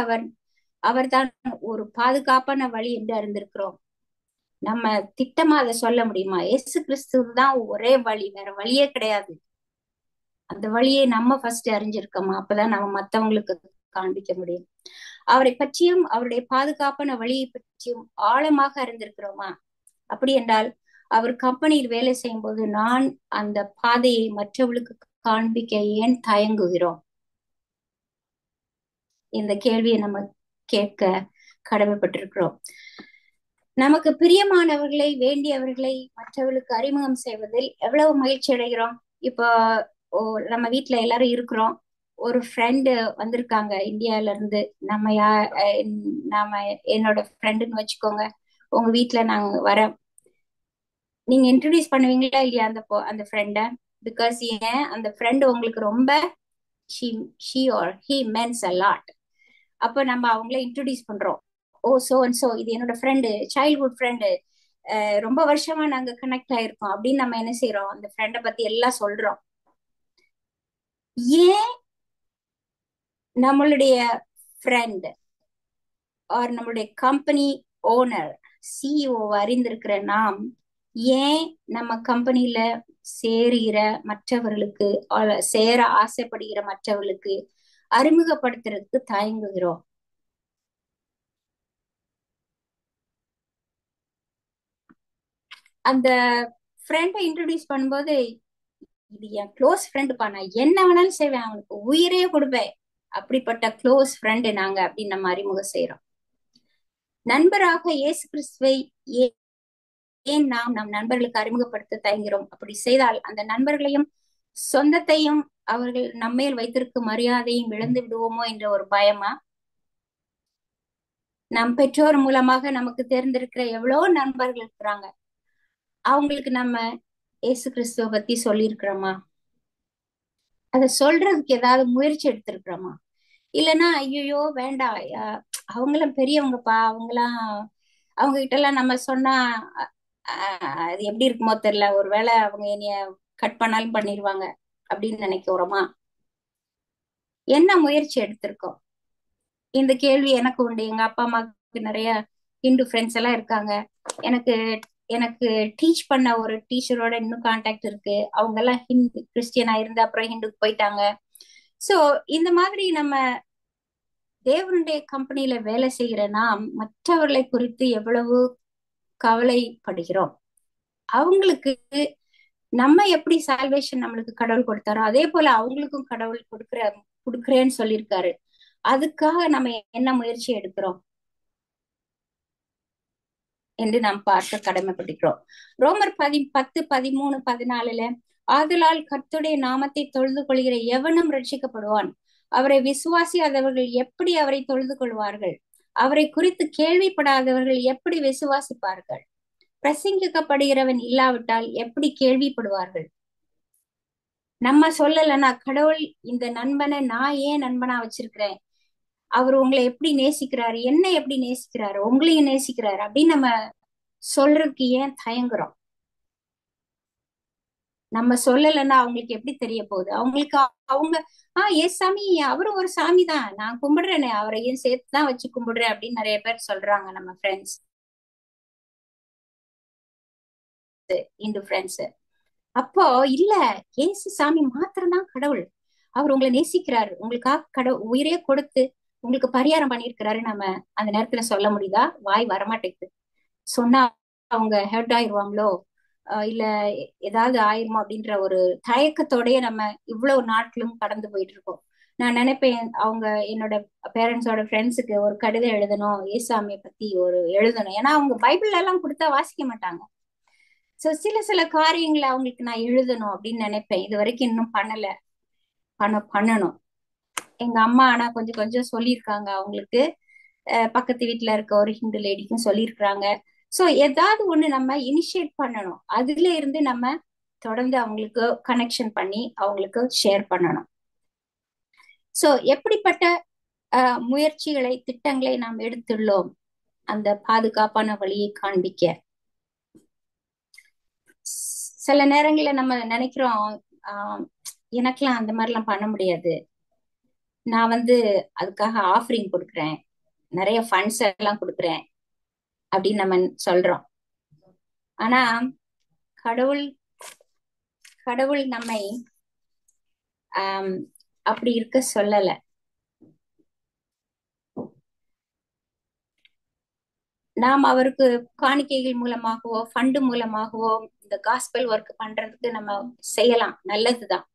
அவர்தான் ஒரு பாதுகாப்பான வழி என்று அறிந்திருக்கிறோம். நம்ம திட்டமா அதை சொல்ல முடியுமா? இயேசு கிறிஸ்து தான் ஒரே வழி, வேற வழியே கிடையாது. அந்த வழியை நம்ம ஃபர்ஸ்ட் அறிஞ்சிருக்கோமா? அப்பதான் நம்ம மத்தவங்களுக்கு காண்பிக்க முடியும். அவரை பற்றியும் அவருடைய பாதுகாப்பான வழியை பற்றியும் ஆழமாக அறிந்திருக்கிறோமா? அப்படி என்றால் அவர் கம்பெனியில் வேலை செய்யும் போது நான் அந்த பாதையை மற்றவர்களுக்கு காண்பிக்க ஏன் தயங்குகிறோம்? இந்த கேள்வியை நம்ம கேட்க கடமைப்பட்டிருக்கிறோம். நமக்கு பிரியமானவர்களை, வேண்டியவர்களை மற்றவர்களுக்கு அறிமுகம் செய்வதில் எவ்வளவு மகிழ்ச்சி அடைகிறோம். இப்போ நம்ம வீட்டுல எல்லாரும் இருக்கிறோம், ஒரு ஃப்ரெண்டு வந்திருக்காங்க இந்தியால இருந்து, நாம என்னோட ஃப்ரெண்டுன்னு வச்சுக்கோங்க, உங்க வீட்டுல நாங்க வர, நீங்க இன்ட்ரடியூஸ் பண்ணுவீங்களா இல்லையா அந்த ஃப்ரெண்ட? பிகாஸ் ஏன் அந்த ஃப்ரெண்டு உங்களுக்கு ரொம்ப she or he means a lot. அப்ப நம்ம அவங்கள இன்ட்ரடியூஸ் பண்றோம், ஓ சோ அண்ட் சோ, இது என்னோட ஃப்ரெண்டு, சைல்ட்ஹுட் ஃப்ரெண்டு, ரொம்ப வருஷமா நாங்க கனெக்ட் ஆயிருக்கோம் அப்படின்னு நம்ம என்ன செய்யறோம், அந்த ஃப்ரெண்டை பத்தி எல்லாம் சொல்றோம். ஏன் நம்மளுடைய ஃப்ரெண்ட் ஆர் நம்மளுடைய கம்பெனி ஓனர், சிஇஓ அறிந்திருக்கிற நாம் ஏன் நம்ம கம்பெனில சேருகிற மற்றவர்களுக்கு, சேர ஆசைப்படுகிற மற்றவர்களுக்கு அறிமுகப்படுத்துறதுக்கு தயங்குகிறோம்? அந்த ஃப்ரெண்டை இன்ட்ரடியூஸ் பண்ணும்போது, இது என் க்ளோஸ் ஃப்ரெண்டுப்பா, நான் என்ன வேணாலும் செய்வேன், அவனுக்கு உயிரே கொடுப்பேன், அப்படிப்பட்ட க்ளோஸ் ஃப்ரெண்டு நாங்க அப்படின்னு நம்ம அறிமுகம் செய்யறோம். நண்பராக இயேசு கிறிஸ்துவை ஏன் நாம் நம் நண்பர்களுக்கு அறிமுகப்படுத்த தயங்குகிறோம்? அப்படி செய்தால் அந்த நண்பர்களையும் சொந்தத்தையும் அவர்கள் நம்மேல் வைத்திருக்கும் மரியாதையும் இழந்து விடுவோமோ என்ற ஒரு பயமா? நம் பெற்றோர் மூலமாக நமக்கு தெரிந்திருக்கிற எவ்வளவு நண்பர்கள் இருக்கிறாங்க, அவங்களுக்கு நம்ம இயேசு கிறிஸ்துவ பத்தி சொல்லியிருக்கிறோமா? அதை சொல்றதுக்கு ஏதாவது முயற்சி எடுத்திருக்கிறோமா? இல்லைன்னா ஐயோ வேண்டாம், அவங்களாம் பெரியவங்கப்பா, அவங்க கிட்ட எல்லாம் நம்ம சொன்னா அது எப்படி இருக்குமோ தெரியல, ஒருவேளை அவங்க என்னைய கட் பண்ணாலும் பண்ணிடுவாங்க அப்படின்னு நினைக்கிறோமா? என்ன முயற்சி எடுத்திருக்கோம்? இந்த கேள்வி எனக்கு உண்டு. எங்க அப்பா அம்மாவுக்கு நிறைய ஹிந்து ஃப்ரெண்ட்ஸ் எல்லாம் இருக்காங்க. எனக்கு டீச் பண்ண ஒரு டீச்சரோட இன்னும் கான்டாக்ட் இருக்கு. அவங்க எல்லாம் ஹிந்து கிறிஸ்டியனா இருந்து அப்புறம் ஹிந்துக்கு போயிட்டாங்க. சோ இந்த மாதிரி நம்ம தேவனுடைய கம்பெனில வேலை செய்கிற நாம் மற்றவர்களை குறித்து எவ்வளவு கவலைப்படுகிறோம்? அவங்களுக்கு நம்ம எப்படி சால்வேஷன் நம்மளுக்கு கடவுள் கொடுத்தாரோ அதே போல அவங்களுக்கும் கடவுள் கொடுக்குறேன்னு சொல்லியிருக்காரு. அதுக்காக நம்ம என்ன முயற்சி எடுக்கிறோம் என்று நாம் பார்க்க கடமைப்பட்டிருக்கிறோம். ரோமர் 10, 13, 14 ஆதலால் கர்த்தருடைய நாமத்தை தொழுது கொள்கிற எவனும் ரட்சிக்கப்படுவான், அவரை விசுவாசியாதவர்கள் எப்படி அவரை தொழுது கொள்வார்கள்? அவரை குறித்து கேள்விப்படாதவர்கள் எப்படி விசுவாசிப்பார்கள்? பிரசங்கிக்கப்படுகிறவன் இல்லாவிட்டால் எப்படி கேள்விப்படுவார்கள்? நம்ம சொல்லலைன்னா, கடவுள் இந்த நண்பனை நான் ஏன் நண்பனா வச்சிருக்கிறேன், அவர் உங்களை எப்படி நேசிக்கிறாரு, என்ன எப்படி நேசிக்கிறாரு, உங்களையும் நேசிக்கிறாரு அப்படின்னு நம்ம சொல்றதுக்கு ஏன் தயங்குறோம்? நம்ம சொல்லலைன்னா அவங்களுக்கு எப்படி தெரிய போகுது? அவங்களுக்கு அவங்க ஏன் சாமி, அவரும் ஒரு சாமி தான், நான் கும்பிடுறேனே, அவரையும் சேர்த்துதான் வச்சு கும்பிடுறேன் அப்படின்னு நிறைய பேர் சொல்றாங்க, நம்ம ஃப்ரெண்ட்ஸ், இந்து ஃப்ரெண்ட்ஸ். அப்போ இல்ல, இயேசு சாமி மாத்திரம்தான் கடவுள், அவர் உங்களை நேசிக்கிறாரு, உங்களுக்காக கடவுள் உயிரே கொடுத்து உங்களுக்கு பரிகாரம் பண்ணியிருக்கிறாரு. நம்ம அந்த நேரத்துல சொல்ல முடியுதா? வாய் வரமாட்டேங்குது. சொன்னா அவங்க ஹெர்ட் ஆயிடுவாங்களோ, இல்ல ஏதாவது ஆயிருமோ அப்படின்ற ஒரு தயக்கத்தோடய நம்ம இவ்வளவு நாட்களும் கடந்து போயிட்டு இருக்கோம். நான் நினைப்பேன், அவங்க என்னோட பேரண்ட்ஸோட ஃப்ரெண்ட்ஸுக்கு ஒரு கடிதம் எழுதணும், ஏசாமியை பத்தி ஒரு எழுதணும். ஏன்னா அவங்க பைபிள் எல்லாம் கொடுத்தா வாசிக்க மாட்டாங்க. சோ சில காரியங்களை அவங்களுக்கு நான் எழுதணும் அப்படின்னு நினைப்பேன். இது வரைக்கும் இன்னும் பண்ணணும். எங்க அம்மா ஆனா கொஞ்சம் கொஞ்சம் சொல்லியிருக்காங்க அவங்களுக்கு. பக்கத்து வீட்டுல இருக்க ஒரு ஹிந்து லேடிக்கும் சொல்லியிருக்கிறாங்க. சோ ஏதாவது ஒண்ணு நம்ம இனிஷியேட் பண்ணணும். அதுல இருந்து நம்ம தொடர்ந்து அவங்களுக்கு கனெக்ஷன் பண்ணி அவங்களுக்கு ஷேர் பண்ணணும். சோ எப்படிப்பட்ட முயற்சிகளை, திட்டங்களை நாம் எடுத்துள்ளோம் அந்த பாதுகாப்பான வழியை காண்பிக்க? சில நேரங்கள்ல நம்ம நினைக்கிறோம், எனக்கெல்லாம் அந்த மாதிரிலாம் பண்ண முடியாது, நான் அதுக்காக ஆஃபரிங் கொடுக்குறேன், நிறைய ஃபண்ட்ஸ் எல்லாம் கொடுக்குறேன் அப்படின்னு நம்ம சொல்றோம். ஆனா கடவுள் நம்மை அப்படி இருக்க சொல்லல. நாம் அவருக்கு காணிக்கைகள் மூலமாகவோ ஃபண்டு மூலமாகவோ இந்த காஸ்பல் ஒர்க் பண்றதுக்கு நம்ம செய்யலாம், நல்லதுதான்.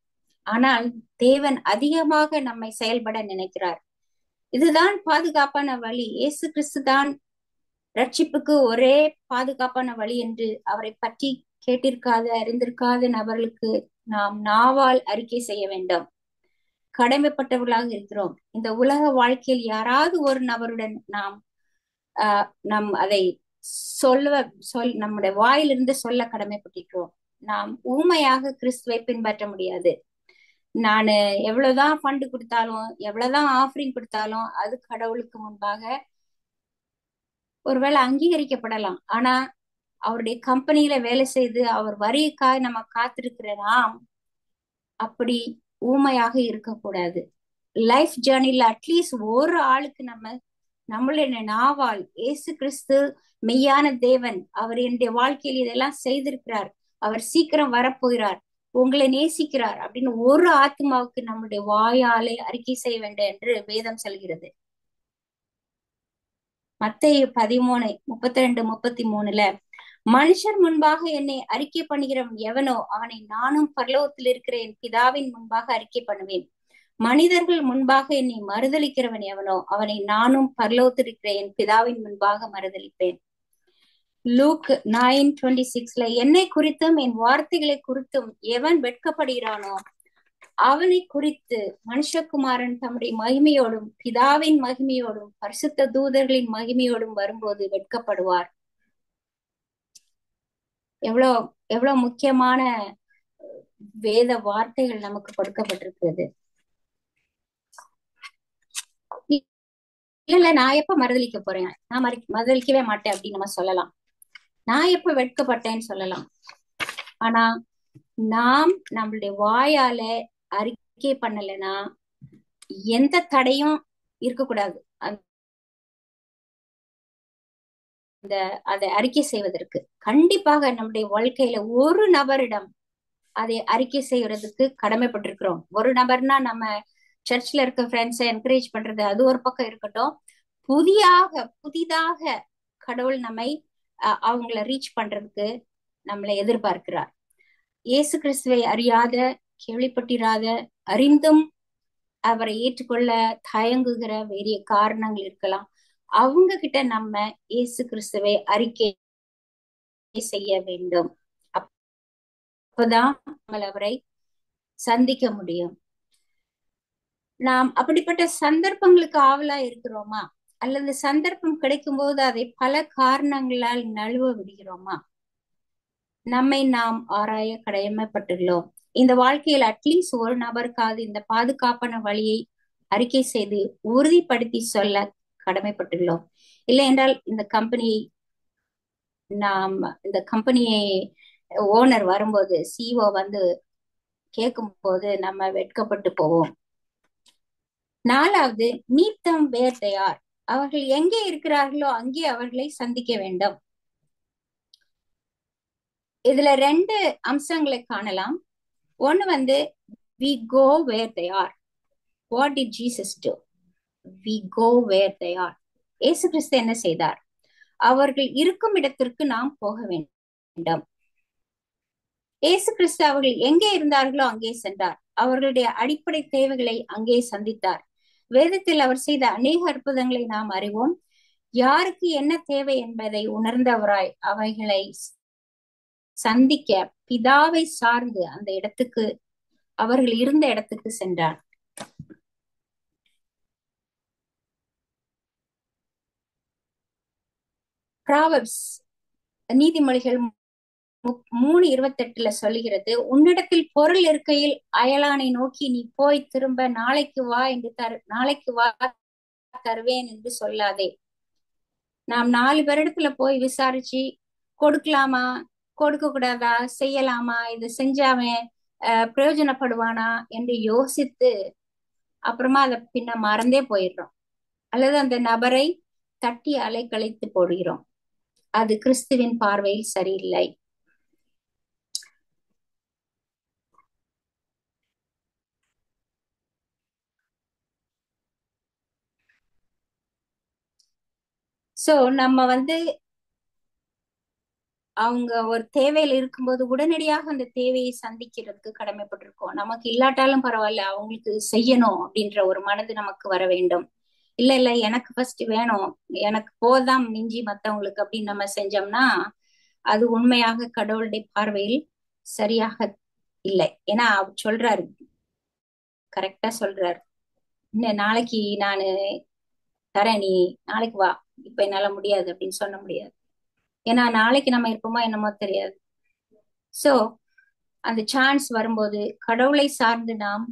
ஆனால் தேவன் அதிகமாக நம்மை செயல்பட நினைக்கிறார். இதுதான் பாதுகாப்பான வழி. இயேசு கிறிஸ்து தான் ரட்சிப்புக்கு ஒரே பாதுகாப்பான வழி என்று அவரை பற்றி கேட்டிருக்காத, அறிந்திருக்காத நபர்களுக்கு நாம் நாவால் அறிக்கை செய்ய வேண்டும். கடமைப்பட்டவர்களாக இருக்கிறோம். இந்த உலக வாழ்க்கையில் யாராவது ஒரு நபருடன் நாம் அதை நம்முடைய வாயிலிருந்து சொல்ல கடமைப்பட்டிருக்கிறோம். நாம் ஊமையாக கிறிஸ்துவை பின்பற்ற முடியாது. நான் எவ்வளவுதான் ஃபண்டு கொடுத்தாலும், எவ்வளவுதான் ஆஃபரிங் கொடுத்தாலும் அது கடவுளுக்கு முன்பாக ஒருவேளை அங்கீகரிக்கப்படலாம். ஆனா அவருடைய கம்பெனியில வேலை செய்து அவர் வரிக்காக நம்ம காத்திருக்கிற நாம் அப்படி ஊமையாக இருக்கக்கூடாது. லைஃப் ஜேர்னில அட்லீஸ்ட் ஒரு ஆளுக்கு நம்மளுடைய நாவால் இயேசு கிறிஸ்து மெய்யான தேவன், அவர் என்னுடைய வாழ்க்கையில் இதெல்லாம் செய்திருக்கிறார், அவர் சீக்கிரம் வரப்போகிறார், உங்களை நேசிக்கிறார் அப்படின்னு ஒரு ஆத்மாவுக்கு நம்முடைய வாயாலே அறிக்கை செய்ய வேண்டும் என்று வேதம் சொல்கிறது. மத்தேயு 13:32-33 மனுஷர் முன்பாக என்னை அறிக்கை பண்ணுகிறவன் எவனோ அவனை நானும் பரலோகத்தில் இருக்கிற என் பிதாவின் முன்பாக அறிக்கை பண்ணுவேன். மனிதர்கள் முன்பாக என்னை மறுதலிக்கிறவன் எவனோ அவனை நானும் பரலோகத்தில் இருக்கிற என் பிதாவின் முன்பாக மறுதலிப்பேன். லூக் 9:26 என்னை குறித்தும் என் வார்த்தைகளை குறித்தும் எவன் வெட்கப்படுகிறானோ அவனை குறித்து மனுஷகுமாரன் தம்முடைய மகிமையோடும் பிதாவின் மகிமையோடும் பரிசுத்த தூதர்களின் மகிமையோடும் வரும்போது வெட்கப்படுவார். எவ்வளவு முக்கியமான வேத வார்த்தைகள் நமக்கு கொடுக்கப்பட்டிருக்கிறது. இல்ல நான் எப்ப மறுதலிக்க போறேன், நான் மறுதலிக்கவே மாட்டேன் அப்படின்னு நம்ம சொல்லலாம். நான் எப்ப வெட்கப்பட்டேன்னு சொல்லலாம். ஆனா நாம் நம்மளுடைய வாயால அறிக்கை பண்ணலைன்னா எந்த தடையும் இருக்கக்கூடாது அதை அறிக்கை செய்வதற்கு. கண்டிப்பாக நம்முடைய வாழ்க்கையில ஒரு நபரிடம் அதை அறிக்கை செய்யறதுக்கு கடமைப்பட்டிருக்கிறோம். ஒரு நபர்னா நம்ம சர்ச்ல இருக்க ஃப்ரெண்ட்ஸை என்கரேஜ் பண்றது அது ஒரு பக்கம் இருக்கட்டும், புதிதாக கடவுள் நம்மை அவங்கள ரீச் பண்றதுக்கு நம்மளை எதிர்பார்க்கிறார். இயேசு கிறிஸ்துவை அறியாத, கேள்விப்பட்டிராத, அறிந்தும் அவரை ஏற்றுக்கொள்ள தயங்குகிற வேறிய காரணங்கள் இருக்கலாம். அவங்க கிட்ட நம்ம இயேசு கிறிஸ்துவை அறிக்கை செய்ய வேண்டும். அப்பதான் நம்ம அவரை சந்திக்க முடியும். நாம் அப்படிப்பட்ட சந்தர்ப்பங்களுக்கு ஆவலா இருக்கிறோமா? அல்லது சந்தர்ப்பம் கிடைக்கும் போது அதை பல காரணங்களால் நழுவ விடுகிறோமா? நம்மை நாம் ஆராய கடமைப்பட்டுள்ளோம். இந்த வாழ்க்கையில் அட்லீஸ்ட் ஒரு நபருக்காவது இந்த பாதுகாப்பான வழியை அறிக்கை செய்து உறுதிப்படுத்தி சொல்ல கடமைப்பட்டுள்ளோம். இல்லை என்றால் இந்த கம்பெனியை ஓனர் வரும்போது, சிஓ வந்து கேட்கும் போது நம்ம வெட்கப்பட்டு போவோம். 4வது, meet them where they are. அவர்கள் எங்கே இருக்கிறார்களோ அங்கே அவர்களை சந்திக்க வேண்டும். இதுல 2 அம்சங்களை காணலாம். ஒண்ணு வந்து we go where they are. What did Jesus do? We go where they are. இயேசு கிறிஸ்து என்ன செய்தார்? அவர்கள் இருக்கும் இடத்திற்கு நாம் போக வேண்டும். இயேசு கிறிஸ்து அவர்கள் எங்கே இருந்தார்களோ அங்கே சென்றார். அவர்களுடைய அடிப்படை தேவைகளை அங்கே சந்தித்தார். வேதத்தில் அவர் செய்த அநேக அற்புதங்களை நாம் அறிவோம். யாருக்கு என்ன தேவை என்பதை உணர்ந்தவராய் அவைகளை சந்திக்க பிதாவை சார்ந்து அந்த இடத்துக்கு, அவர்கள் இருந்த இடத்துக்கு சென்றார். ப்ராவர்ப்ஸ், நீதிமொழிகள் 3:28 சொல்லுகிறது, உன்னிடத்தில் பொருள் இருக்கையில் அயலானை நோக்கி நீ போய் திரும்ப நாளைக்கு வா தருவேன் என்று சொல்லாதே. நாம் 4 பேரிடத்துல போய் விசாரிச்சு கொடுக்கலாமா, கொடுக்க கூடாதா, செய்யலாமா, இது செஞ்சாவன் பிரயோஜனப்படுவானா என்று யோசித்து அப்புறமா அதை பின்ன மறந்தே போயிடுறோம். அல்லது அந்த நபரை தட்டி அலைக்கழித்து போடுகிறோம். அது கிறிஸ்துவின் பார்வையில் சரியில்லை. சோ நம்ம வந்து அவங்க ஒரு தேவையில இருக்கும்போது உடனடியாக அந்த தேவையை சந்திக்கிறதுக்கு கடமைப்பட்டிருக்கோம். நமக்கு இல்லாட்டாலும் பரவாயில்ல, அவங்களுக்கு செய்யணும் அப்படின்ற ஒரு மனது நமக்கு வர வேண்டும். இல்ல எனக்கு ஃபர்ஸ்ட் வேணும், எனக்கு போதாம் மிஞ்சி மத்தவங்களுக்கு அப்படின்னு நம்ம செஞ்சோம்னா அது உண்மையாக கடவுளுடைய பார்வையில் சரியாக இல்லை. ஏன்னா அவர் சொல்றாரு, கரெக்டா சொல்றாரு, இன்னும் நாளைக்கு நானு தரேன், நீ நாளைக்கு வா, இப்ப என்னால முடியாது அப்படின்னு சொல்ல முடியாது. ஏன்னா நாளைக்கு நம்ம இருப்போமோ என்னமோ தெரியாது. சோ அந்த சான்ஸ் வரும்போது கடவுளை சார்ந்து நாம்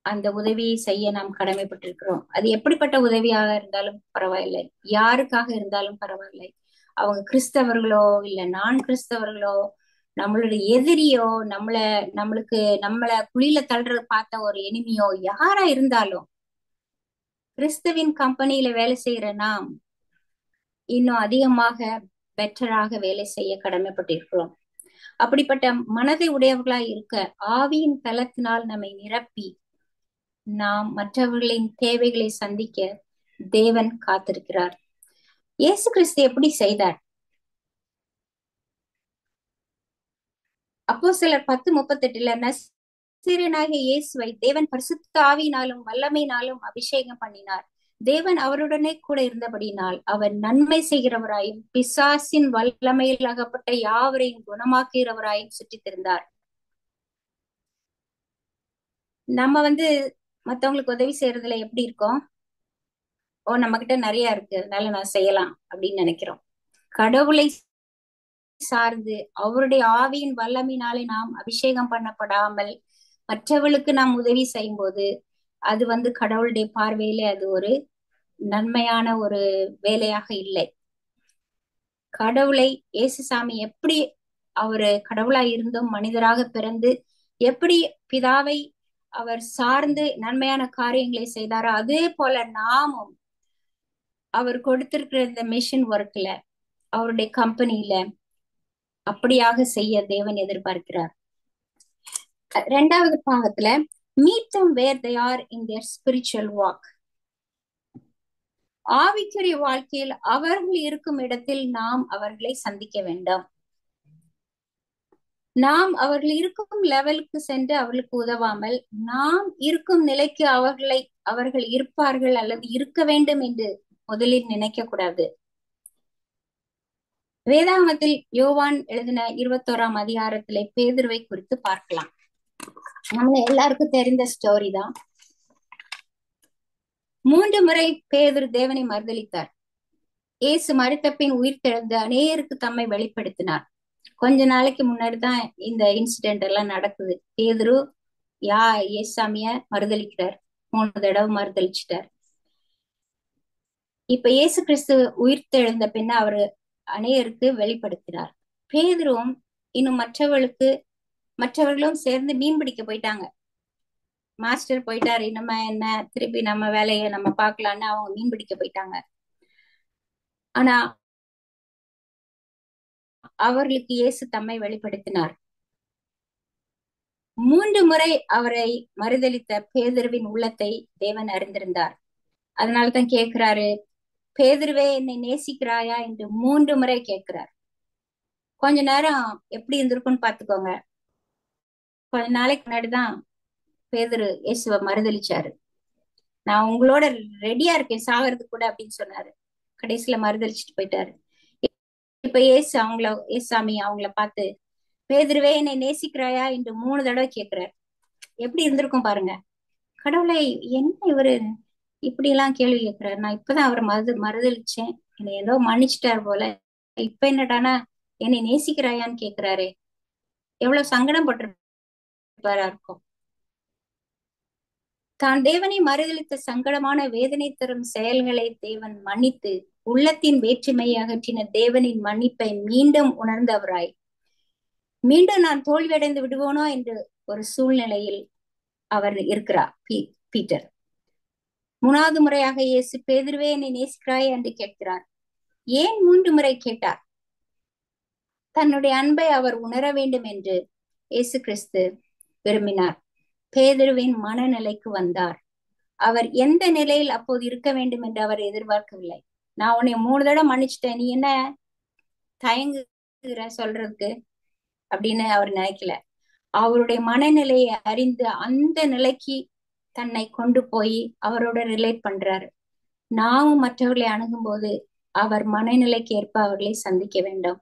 அந்த உதவியை செய்ய நாம் கடமைப்பட்டிருக்கிறோம். அது எப்படிப்பட்ட உதவியாக இருந்தாலும் பரவாயில்லை, யாருக்காக இருந்தாலும் பரவாயில்லை. அவங்க கிறிஸ்தவர்களோ இல்ல நான் கிறிஸ்தவர்களோ, நம்மளுடைய எதிரியோ, நம்மள குழியில தள்ளுறது பார்த்த ஒரு எனிமியோ, யாரா இருந்தாலும் கிறிஸ்துவின் கம்பெனியில வேலை செய்யற நாம் இன்னும் அதிகமாக பெட்டராக வேலை செய்ய கடமைப்பட்டிருக்கிறோம். அப்படிப்பட்ட மனதை உடையவர்களாய் இருக்க ஆவியின் பலத்தினால் நம்மை நிரப்பி நாம் மற்றவர்களின் தேவைகளை சந்திக்க தேவன் காத்திருக்கிறார். இயேசு கிறிஸ்து எப்படி செய்தார்? அப்போஸ்தலர் 10:38 நசரேயனாகிய இயேசுவை தேவன் பரிசுத்த ஆவியினாலும் வல்லமையினாலும் அபிஷேகம் பண்ணினார். தேவன் அவருடனே கூட இருந்தபடியினால் அவர் நன்மை செய்கிறவராயும் பிசாசின் வல்லமையில் அகப்பட்ட யாவரையும் குணமாக்குகிறவராயும் சுற்றித் திரிந்தார். நம்ம வந்து மத்தவங்களுக்கு உதவி செய்யறதுல எப்படி இருக்கோம்? நம்ம கிட்ட நிறைய இருக்கு, அதனால நான் செய்யலாம் அப்படின்னு நினைக்கிறோம். கடவுளை சார்ந்து அவருடைய ஆவியின் வல்லமையினாலே நாம் அபிஷேகம் பண்ணப்படாமல் மற்றவர்களுக்கு நாம் உதவி செய்யும் போது அது வந்து கடவுளுடைய பார்வையில அது ஒரு நன்மையான ஒரு வேலையாக இல்லை. கடவுளை இயேசுசாமி எப்படி அவரு கடவுளாய் இருந்தும் மனிதராக பிறந்து எப்படி பிதாவை அவர் சார்ந்து நன்மையான காரியங்களை செய்தாரோ அதே போல நாமும் அவர் கொடுத்திருக்கிற இந்த மிஷன் ஒர்க்ல அவருடைய கம்பெனியில அப்படியாக செய்ய தேவன் எதிர்பார்க்கிறார். 2வது பாகத்துல meet them where they are in their spiritual walk. ஆவிக்குரிய வாழ்க்கையில் அவர்கள் இருக்கும் இடத்தில் நாம் அவர்களை சந்திக்க வேண்டும். நாம் அவர்கள் இருக்கும் லெவலுக்கு சென்று அவர்களுக்கு உதவாமல் நாம் இருக்கும் நிலைக்கு அவர்கள் இருப்பார்கள் அல்லது இருக்க வேண்டும் என்று முதலில் நினைக்க கூடாது. வேதாகமத்தில் யோவான் எழுதின 21ஆம் அதிகாரத்திலே பேதுருவை குறித்து பார்க்கலாம். நம்ம எல்லாருக்கும் தெரிந்த ஸ்டோரி தான். 3 முறை பேதுரு தேவனை மறுதலித்தார். இயேசு மரித்த பின் உயிர் தெழுந்து அநேகருக்கு தம்மை வெளிப்படுத்தினார். கொஞ்ச நாளைக்கு முன்னாடி தான் இந்த இன்சிடென்ட் எல்லாம் நடக்குது. பேதுரு இயேசாமிய மறுதலிக்கிறார், 3 தடவை மறுதலிச்சிட்டார். இப்ப இயேசு கிறிஸ்து உயிர் தெழுந்த பின்ன அவரு அநேகருக்கு வெளிப்படுத்தினார். பேதுருவும் இன்னும் மற்றவர்களும் சேர்ந்து மீன் பிடிக்க போயிட்டாங்க. மாஸ்டர் போயிட்டாரு, நம்ம என்ன திருப்பி நம்ம வேலையை நம்ம பார்க்கலான்னு அவங்க மீன் பிடிக்க போயிட்டாங்க. ஆனா அவர்களுக்கு இயேசு தம்மை வெளிப்படுத்தினார். 3 முறை அவரை மறுதலித்த பேதுருவின் உள்ளத்தை தேவன் அறிந்திருந்தார். அதனாலதான் கேட்கிறாரு, பேதுருவே என்னை நேசிக்கிறாயா என்று 3 முறை கேட்கிறார். கொஞ்ச நேரம் எப்படி இருந்திருக்கும்னு பாத்துக்கோங்க. கொஞ்ச நாளைக்கு முன்னாடிதான் பேதுரு இயேசுவை மறுதலிச்சாரு. நான் உங்களோட ரெடியா இருக்கேன் சாகிறதுக்கு கூட அப்படின்னு சொன்னாரு. கடைசியில மறுதலிச்சுட்டு போயிட்டாரு. இப்ப ஏசாமி அவங்கள பார்த்து, பேதுருவே என்னை நேசிக்கிறாயா என்று 3 தடவை கேட்கிறார். எப்படி இருந்திருக்கும் பாருங்க. கடவுளை, என்ன இவரு இப்படி எல்லாம் கேள்வி கேட்கிறாரு? நான் இப்பதான் அவரை மறுதலிச்சேன், என்னை ஏதோ மன்னிச்சிட்டாரு போல, இப்ப என்னடானா என்னை நேசிக்கிறாயான்னு கேட்கிறாரு. எவ்வளவு சங்கடம் பட்டிருப்பாரா இருக்கும். தான் தேவனை மறுதலித்த சங்கடமான வேதனை தரும் செயல்களை தேவன் மன்னித்து உள்ளத்தின் வேற்றுமையை அகற்றின தேவனின் மன்னிப்பை மீண்டும் உணர்ந்தவராய், மீண்டும் நான் தோல்வியடைந்து விடுவோனோ என்று ஒரு சூழ்நிலையில் அவர் இருக்கிறார் பீட்டர். 3வது முறையாக இயேசு, பேதுருவே என்னை நேசிக்கிறாய் என்று கேட்கிறார். ஏன் 3 முறை கேட்டார்? தன்னுடைய அன்பை அவர் உணர வேண்டும் என்று இயேசு கிறிஸ்து விரும்பினார். பேதுருவின் மனநிலைக்கு வந்தார். அவர் எந்த நிலையில் அப்போது இருக்க வேண்டும் என்று அவர் எதிர்பார்க்கவில்லை. நான் உன்னை 3 தடவை மன்னிச்சிட்டேன், நீ என்ன தயங்குகிற சொல்றதுக்கு அப்படின்னு அவர் நினைக்கல. அவருடைய மனநிலையை அறிந்து அந்த நிலைக்கு தன்னை கொண்டு போய் அவரோட ரிலேட் பண்றாரு. நாமும் மற்றவர்களை அணுகும் போது அவர் மனநிலைக்கு ஏற்ப அவர்களை சந்திக்க வேண்டும்.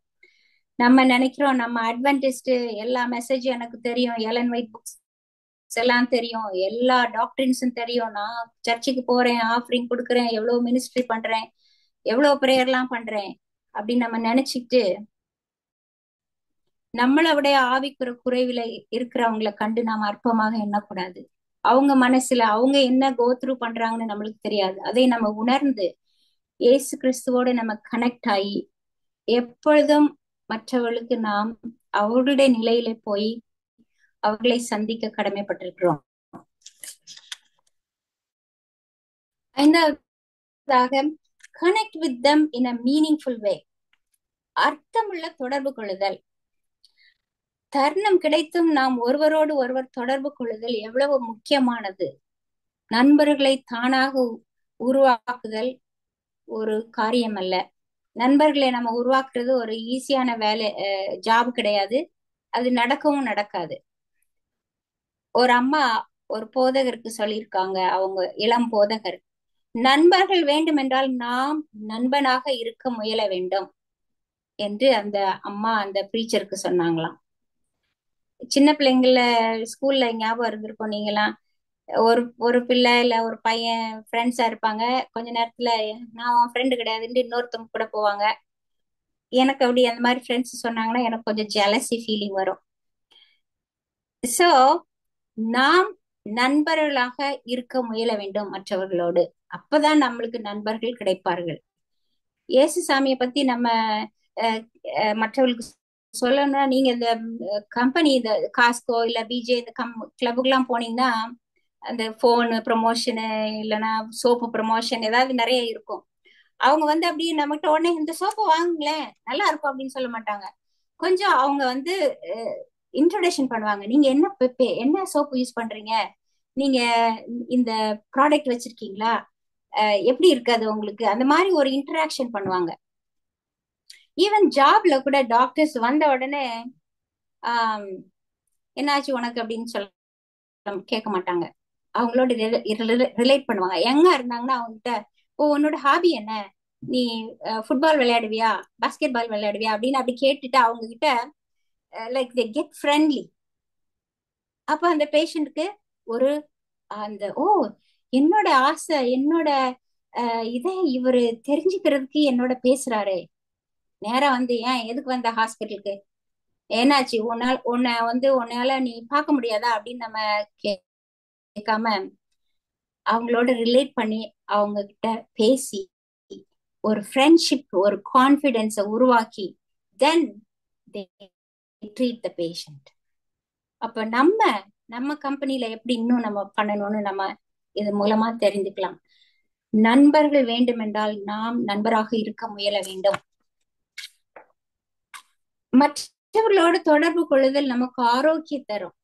நம்ம நினைக்கிறோம், நம்ம அட்வான்டேஜ், எல்லா மெசேஜும் எனக்கு தெரியும், எலன் ஒயிட் புக்ஸ் எல்லாம் தெரியும், எல்லா டாக்டரின்ஸும் தெரியும், நான் சர்ச்சுக்கு போறேன், ஆஃபரிங் கொடுக்குறேன், எவ்வளவு மினிஸ்ட்ரி பண்றேன், எவ்வளவு பிரேயர் எல்லாம் பண்றேன் அப்படின்னு நம்ம நினைச்சிட்டு நம்மளை விட ஆவிக்குற குறைவில இருக்கிறவங்களை கண்டு நாம் அற்பமாக எண்ணக்கூடாது. அவங்க மனசுல அவங்க என்ன கோத்ரூ பண்றாங்கன்னு நம்மளுக்கு தெரியாது. அதை நம்ம உணர்ந்து இயேசு கிறிஸ்துவோட நம்ம கனெக்ட் ஆகி எப்பொழுதும் மற்றவர்களுக்கு நாம் அவர்களுடைய நிலையில போய் அவர்களை சந்திக்க கடமைப்பட்டிருக்கிறோம். 5வது, connect with them in a meaningful way. அர்த்தமுள்ள தொடர்பு கொள்ளுதல். தருணம் கிடைத்தும் நாம் ஒருவரோடு ஒருவர் தொடர்பு கொள்ளுதல் எவ்வளவு முக்கியமானது. நண்பர்களை தானாக உருவாக்குதல் ஒரு காரியம் அல்ல. நண்பர்களை நம்ம உருவாக்குறது ஒரு ஈஸியான வேலை, ஜாப் கிடையாது. அது நடக்கவும் நடக்காது. ஒரு அம்மா ஒரு போதகருக்கு சொல்லியிருக்காங்க, அவங்க இளம் போதகர், நண்பர்கள் வேண்டும் என்றால் நாம் நண்பனாக இருக்க முயல வேண்டும் என்று அந்த அம்மா அந்த ப்ரீச்சருக்கு சொன்னாங்களாம். சின்ன பிள்ளைங்கள ஸ்கூல்ல ஞாபகம் இருந்திருக்கும் நீங்களாம். ஒரு பிள்ளை இல்ல ஒரு பையன் ஃப்ரெண்ட்ஸா இருப்பாங்க. கொஞ்ச நேரத்துல நான் உன் ஃப்ரெண்டு கிடையாதுன்னு இன்னொருத்தவங்க கூட போவாங்க. எனக்கு அப்படி அந்த மாதிரி ஃப்ரெண்ட்ஸ் சொன்னாங்கன்னா எனக்கு கொஞ்சம் ஜெலசி ஃபீலிங் வரும். சோ நாம் நண்பர்களாக இருக்க முயல வேண்டும் மற்றவர்களோடு. அப்பதான் நம்மளுக்கு நண்பர்கள் கிடைப்பார்கள். இயேசு சாமியை பத்தி நம்ம மற்றவர்களுக்கு சொல்லணும்னா, நீங்க இந்த கம்பெனி, இந்த காஸ்கோ இல்ல பிஜே இந்த கிளப்புக்கெல்லாம் போனீங்கன்னா அந்த போனு ப்ரமோஷனு இல்லைன்னா சோப்பு ப்ரமோஷன் ஏதாவது நிறைய இருக்கும். அவங்க அப்படியே நம்மகிட்ட உடனே இந்த சோப்பு வாங்குங்களேன் நல்லா இருக்கும் அப்படின்னு சொல்ல மாட்டாங்க. கொஞ்சம் அவங்க இன்ட்ரோடக்ஷன் பண்ணுவாங்க. நீங்க என்ன சோப்பு யூஸ் பண்றீங்க, நீங்க இந்த ப்ராடக்ட் வச்சிருக்கீங்களா, எப்படி இருக்காது உங்களுக்கு, அந்த மாதிரி ஒரு இன்டராக்ஷன் பண்ணுவாங்க. ஈவன் ஜாப்ல கூட டாக்டர்ஸ் வந்த உடனே என்னாச்சு உனக்கு அப்படின்னு சொல்ல கேட்க மாட்டாங்க. அவங்களோட ரிலேட் பண்ணுவாங்க. எங்க இருந்தாங்கன்னா அவங்ககிட்ட, உன்னோட ஹாபி என்ன, நீ ஃபுட்பால் விளையாடுவியா, பாஸ்கெட் பால் விளையாடுவியா அப்படின்னு அப்படி கேட்டுட்டு அவங்க கிட்ட லைக் தே கெட் ஃப்ரெண்ட்லி. அப்ப அந்த பேஷண்ட்க்கு ஒரு என்னோட ஆசை, என்னோட இதை இவரு தெரிஞ்சுக்கிறதுக்கு என்னோட பேசுறாரு. நேரா வந்து, ஏன் எதுக்கு வந்த ஹாஸ்பிட்டலுக்கு, என்னாச்சு, உன்னால நீ பார்க்க முடியாதா அப்படின்னு நம்ம கேட்காம அவங்களோட ரிலேட் பண்ணி அவங்க கிட்ட பேசி ஒரு ஃப்ரெண்ட்ஷிப், ஒரு கான்ஃபிடென்ஸை உருவாக்கி தென் they treat the patient. அப்ப நம்ம கம்பெனில எப்படி இன்னும் நம்ம பண்ணணும்னு நம்ம இது மூலமா தெரிஞ்சுக்கலாம். நண்பர்கள் வேண்டுமென்றால் நாம் நண்பராக இருக்க முயல வேண்டும். மற்றவர்களோடு தொடர்பு கொள்ளுதல் நமக்கு ஆரோக்கியம் தரும்.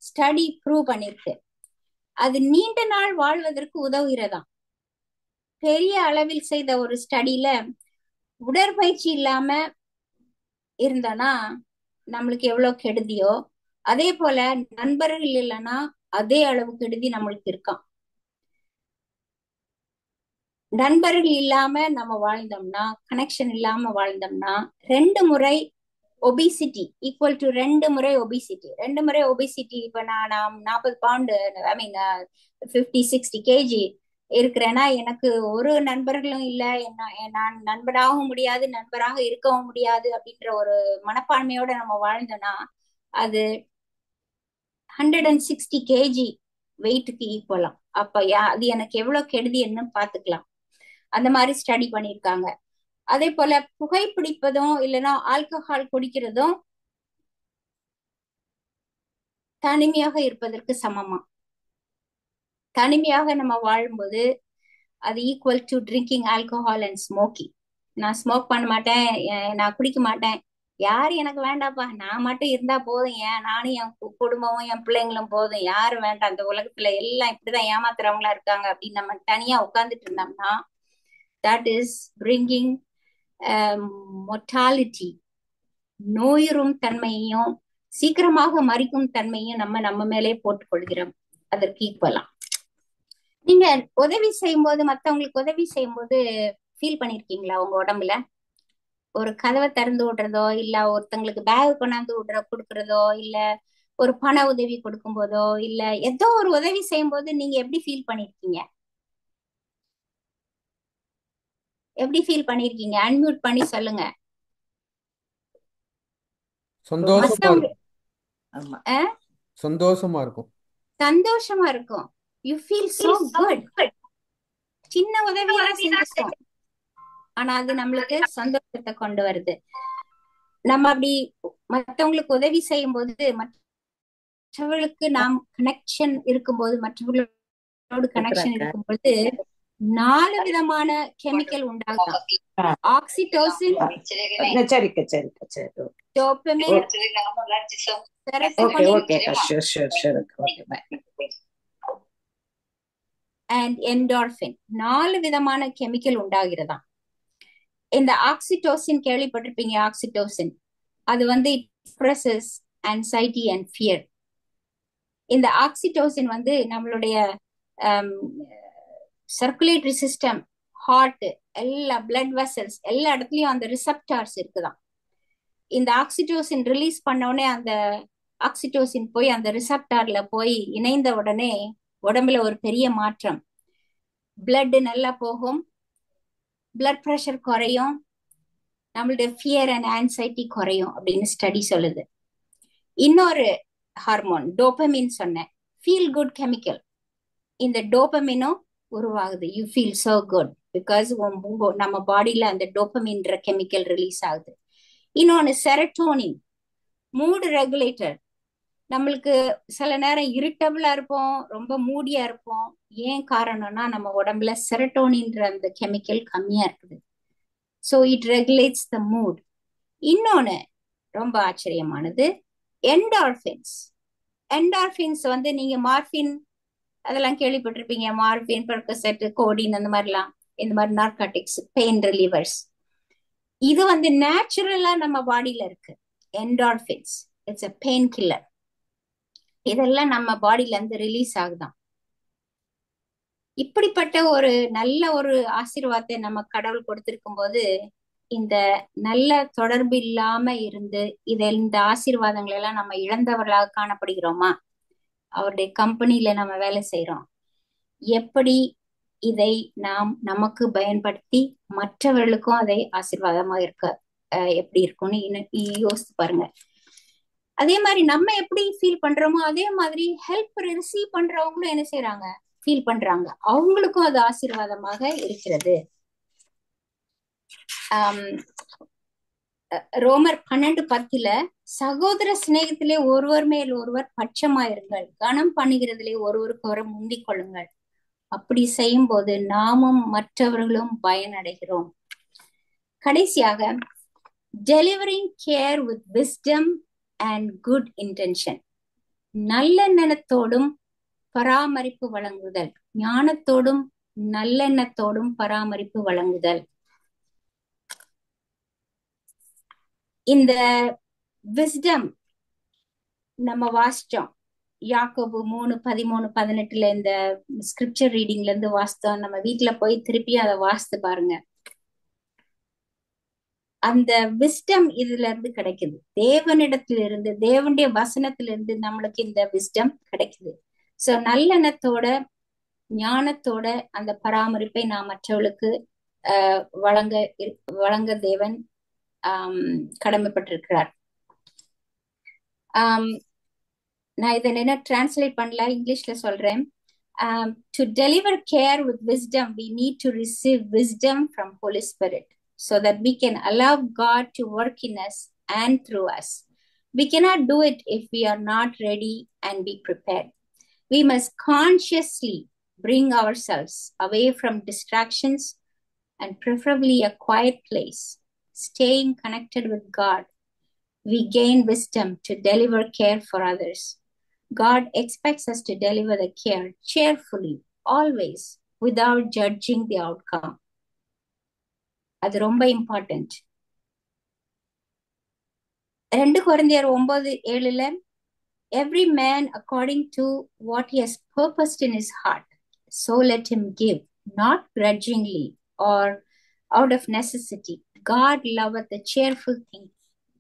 ஸ்டடி ப்ரூவ் பண்ணிருக்கு. அது நீண்ட நாள் வாழ்வதற்கு உதவுகிறதா. பெரிய அளவில் செய்த ஒரு ஸ்டடியில உடற்பயிற்சி இல்லாம இருந்தோம்னா நம்மளுக்கு எவ்வளவு கெடுதியோ, அதே போல நண்பர்கள் இல்லைன்னா அதே அளவு கெடுதி நம்மளுக்கு இருக்காம். நண்பர்கள் இல்லாம நம்ம வாழ்ந்தோம்னா, கனெக்ஷன் இல்லாம வாழ்ந்தோம்னா 2 முறை ஒபிசிட்டி ஈக்குவல் டு 2 முறை ஒபிசிட்டி. 2 முறை ஒபிசிட்டி. இப்ப நான் 40 பவுண்டு, ஐ மீன் 50-60 கேஜி இருக்கிறேன்னா எனக்கு ஒரு நண்பர்களும் இல்ல, நான் நண்பராகவும் முடியாது, நண்பராக இருக்கவும் முடியாது அப்படின்ற ஒரு மனப்பான்மையோட நம்ம வாழ்ந்தோம்னா அது 160 கேஜி வெயிட்டுக்கு ஈக்குவலாம். அப்ப அது எனக்கு எவ்வளவு கெடுதி என்னன்னு பாத்துக்கலாம். அந்த மாதிரி ஸ்டடி பண்ணிருக்காங்க. அதே போல புகைப்பிடிப்பதும் இல்லைன்னா ஆல்கஹால் குடிக்கிறதும் தனிமையாக இருப்பதற்கு சமமா. தனிமையாக நம்ம வாழும்போது அது equal to drinking alcohol and smoking. நான் ஸ்மோக் பண்ண மாட்டேன், நான் குடிக்க மாட்டேன், யாரு எனக்கு வேண்டாப்பா, நான் மட்டும் இருந்தா போதும், நானும் என் குடும்பமும் என் பிள்ளைங்களும் போதும், யாரும் வேண்டாம், அந்த உலகத்துல எல்லாம் இப்படிதான் ஏமாத்துறவங்களா இருக்காங்க அப்படின்னு நம்ம தனியா உட்கார்ந்துட்டு இருந்தோம்னா that is bringing mortality, நோயுறும் தன்மையையும் சீக்கிரமாக மறிக்கும் தன்மையும் நம்ம மேலே போட்டுக் கொள்கிறோம். அதற்கு ஈக்குவலா நீங்க உதவி செய்யும் போது, மத்தவங்களுக்கு உதவி செய்யும் போது ஃபீல் பண்ணிருக்கீங்களா உங்க உடம்புல? ஒரு கதவை திறந்து விடுறதோ, இல்ல ஒருத்தங்களுக்கு பேக் கொண்டாந்து கொடுக்கறதோ, இல்ல ஒரு பண உதவி கொடுக்கும் போதோ, இல்ல ஏதோ ஒரு உதவி செய்யும் போது நீங்க எப்படி ஃபீல் பண்ணிருக்கீங்க? எப்படி ஃபீல் பண்ணிருக்கீங்க? அன்மியூட் பண்ணி சொல்லுங்க. சந்தோஷமா இருக்கும். ஆமா, சந்தோஷமா இருக்கும். சந்தோஷமா இருக்கும். You feel so good. சின்ன உதவியெல்லாம் செஞ்சிருக்கோம், ஆனா அது நம்மளுக்கு சந்தோஷத்தை கொண்டு வருது. நம்ம அப்படி மற்றவங்களுக்கு உதவி செய்யும் போது, மற்றவர்களுக்கு நாம் கனெக்ஷன் இருக்கும்போது, மற்றவர்களோடு கனெக்ஷன் இருக்கும்போது 4 விதமான கெமிக்கல் உண்டாகுதான். Oxytocin, dopamine, and endorphin. 4 விதமான கெமிக்கல் உண்டாகிறதா. இந்த ஆக்சிடோசின் கேள்விப்பட்டிருப்பீங்க. ஆக்சிடோசின் அது வந்து expresses anxiety and fear. இந்த ஆக்சிடோசின் வந்து நம்மளுடைய சர்க்குலேட்டரி சிஸ்டம், ஹார்ட், எல்லா பிளட் வெசல்ஸ் எல்லா இடத்துலயும் அந்த ரிசப்டார்ஸ் இருக்குதான். இந்த ஆக்சிடோசின் ரிலீஸ் பண்ண உடனே அந்த ஆக்சிடோசின் போய் அந்த ரிசப்டார்ல போய் இணைந்த உடனே உடம்புல ஒரு பெரிய மாற்றம். பிளட் நல்லா போகும், பிளட் ப்ரெஷர் குறையும், நம்மளுடைய ஃபியர் அண்ட் ஆன்சைட்டி குறையும் அப்படின்னு ஸ்டடி சொல்லுது. இன்னொரு ஹார்மோன் டோபமின் சொன்னேன், ஃபீல் குட் கெமிக்கல். இந்த டோபமினும் உருவாகுது. You feel so good because நம்ம பாடியில அந்த டோபமின்ற கெமிக்கல் ரிலீஸ் ஆகுது. இன்னொன்னு செரட்டோனின், மூட் ரெகுலேட்டர். நம்மளுக்கு சில நேரம் இரிட்டபிளா இருப்போம், ரொம்ப மூடியா இருப்போம். ஏன் காரணம்னா நம்ம உடம்புல செரட்டோனின்ற அந்த கெமிக்கல் கம்மியா இருக்குது. So it regulates the mood. இன்னொன்னு ரொம்ப ஆச்சரியமானது என்டார்பின்ஸ். என்டார்பின்ஸ் வந்து நீங்க மார்பின் அதெல்லாம் கேள்விப்பட்டிருப்பீங்க. மார்பின், பெர்கோசெட், கோடின், அந்த மாதிரிலாம், இந்த மாதிரி நார்காட்டிக்ஸ், பெயின் ரிலீவர்ஸ். இது வந்து நேச்சுரலா நம்ம பாடியில இருக்கு. Endorphins it's a pain killer. இதெல்லாம் நம்ம பாடியில இருந்து ரிலீஸ் ஆகுதான். இப்படிப்பட்ட ஒரு நல்ல ஒரு ஆசீர்வாதத்தை நம்ம கடவுள் கொடுத்திருக்கும் போது, இந்த நல்ல தொடர்பு இல்லாம இருந்து இந்த ஆசீர்வாதங்கள் எல்லாம் நம்ம இழந்தவர்களாக காணப்படுகிறோமா? அவருடைய கம்பெனில நம்ம வேலை செய்யறோம், எப்படி இதை நாம் நமக்கு பயன்படுத்தி மற்றவர்களுக்கும் அதை ஆசீர்வாதமா இருக்க எப்படி இருக்கும்னு யோசித்து பாருங்க. அதே மாதிரி நம்ம எப்படி ஃபீல் பண்றோமோ அதே மாதிரி ஹெல்ப் ரிசீவ் பண்றவங்களும் என்ன செய்யறாங்க, ஃபீல் பண்றாங்க. அவங்களுக்கும் அது ஆசீர்வாதமாக இருக்கிறது. ரோமர் 12:10 சகோதர சிநேகத்திலே ஒருவர் மேல் ஒருவர் பட்சமாயிருங்கள், கனம் பண்ணுகிறதிலே ஒருவருக்கு ஒரு முந்திக் கொள்ளுங்கள். அப்படி செய்யும் போது நாமும் மற்றவர்களும் பயனடைகிறோம். கடைசியாக delivering care with wisdom and good intention, நல்லெண்ணத்தோடும் பராமரிப்பு வழங்குதல், ஞானத்தோடும் நல்லெண்ணத்தோடும் பராமரிப்பு வழங்குதல். இந்த விஸ்டம் நம்ம வாசிச்சோம். யாக்கோபு 3:13-18 இந்த ஸ்கிரிப்சர் ரீடிங்ல இருந்து வாசித்தோம். நம்ம வீட்டுல போய் திருப்பி அதை வாசித்து பாருங்க. அந்த விஸ்டம் இதுல இருந்து கிடைக்குது. தேவனிடத்திலிருந்து, தேவனுடைய வசனத்திலிருந்து நம்மளுக்கு இந்த விஸ்டம் கிடைக்குது. சோ நல்லெண்ணத்தோட ஞானத்தோட அந்த பராமரிப்பை நாம் மற்றவர்களுக்கு வழங்க தேவன் கடமைப்பட்டிருக்கிறார். நான் இதை என்ன டிரான்ஸ்லேட் பண்ணல, இங்கிலீஷ்ல சொல்றேன். To deliver care with wisdom, we need to receive wisdom from Holy Spirit so that we can allow God to work in us and through us. We cannot do it if we are not ready and be prepared. We must consciously bring ourselves away from distractions and preferably a quiet place. Staying connected with God, we gain wisdom to deliver care for others. God expects us to deliver the care cheerfully, always, without judging the outcome. அது ரொம்ப important. 2 கொரிந்தியர் 9:7 every man according to what he has purposed in his heart, so let him give, not grudgingly or out of necessity. God loveth the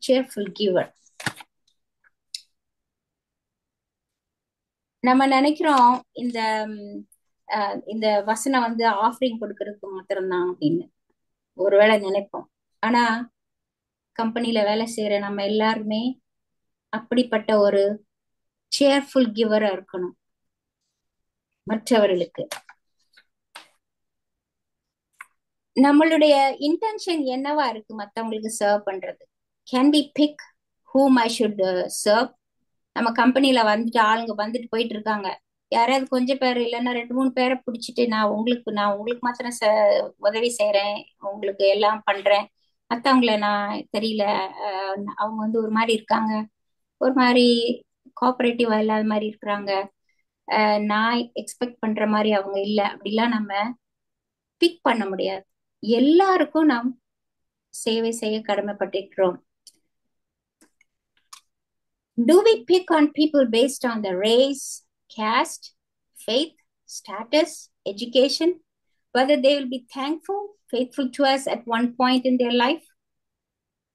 cheerful giver. நம்ம நினைக்கிறோம் இந்த வசனம் offering கொடுக்கறதுக்கு மாத்திரம்தான் அப்படின்னு ஒருவேளை நினைப்போம். ஆனா கம்பெனில வேலை செய்யற நம்ம எல்லாருமே அப்படிப்பட்ட ஒரு சேர்ஃபுல் கிவரா இருக்கணும் மற்றவர்களுக்கு. நம்மளுடைய இன்டென்ஷன் என்னவா இருக்கு மத்தவங்களுக்கு சர்வ் பண்றது? Can be pick whom I should serve. நம்ம கம்பெனில ஆளுங்க போயிட்டு இருக்காங்க. யாராவது கொஞ்சம் பேர் இல்லைன்னா 2-3 பேரை பிடிச்சிட்டு நான் உங்களுக்கு மாத்திரம் உதவி செய்யறேன், உங்களுக்கு எல்லாம் பண்றேன், மத்தவங்கள நான் தெரியல, அவங்க ஒரு மாதிரி இருக்காங்க, ஒரு மாதிரி கோஆபரேட்டிவா இல்லாத மாதிரி இருக்கிறாங்க, நான் எக்ஸ்பெக்ட் பண்ற மாதிரி அவங்க இல்ல, அப்படிலாம் நம்ம பிக் பண்ண முடியாது. எல்லாருக்கும் நாம் சேவை செய்ய கடமைப்பட்டிருக்கிறோம். Do we pick on people based on the race, caste, faith, status, education, whether they will be faithful to us at one point in their life?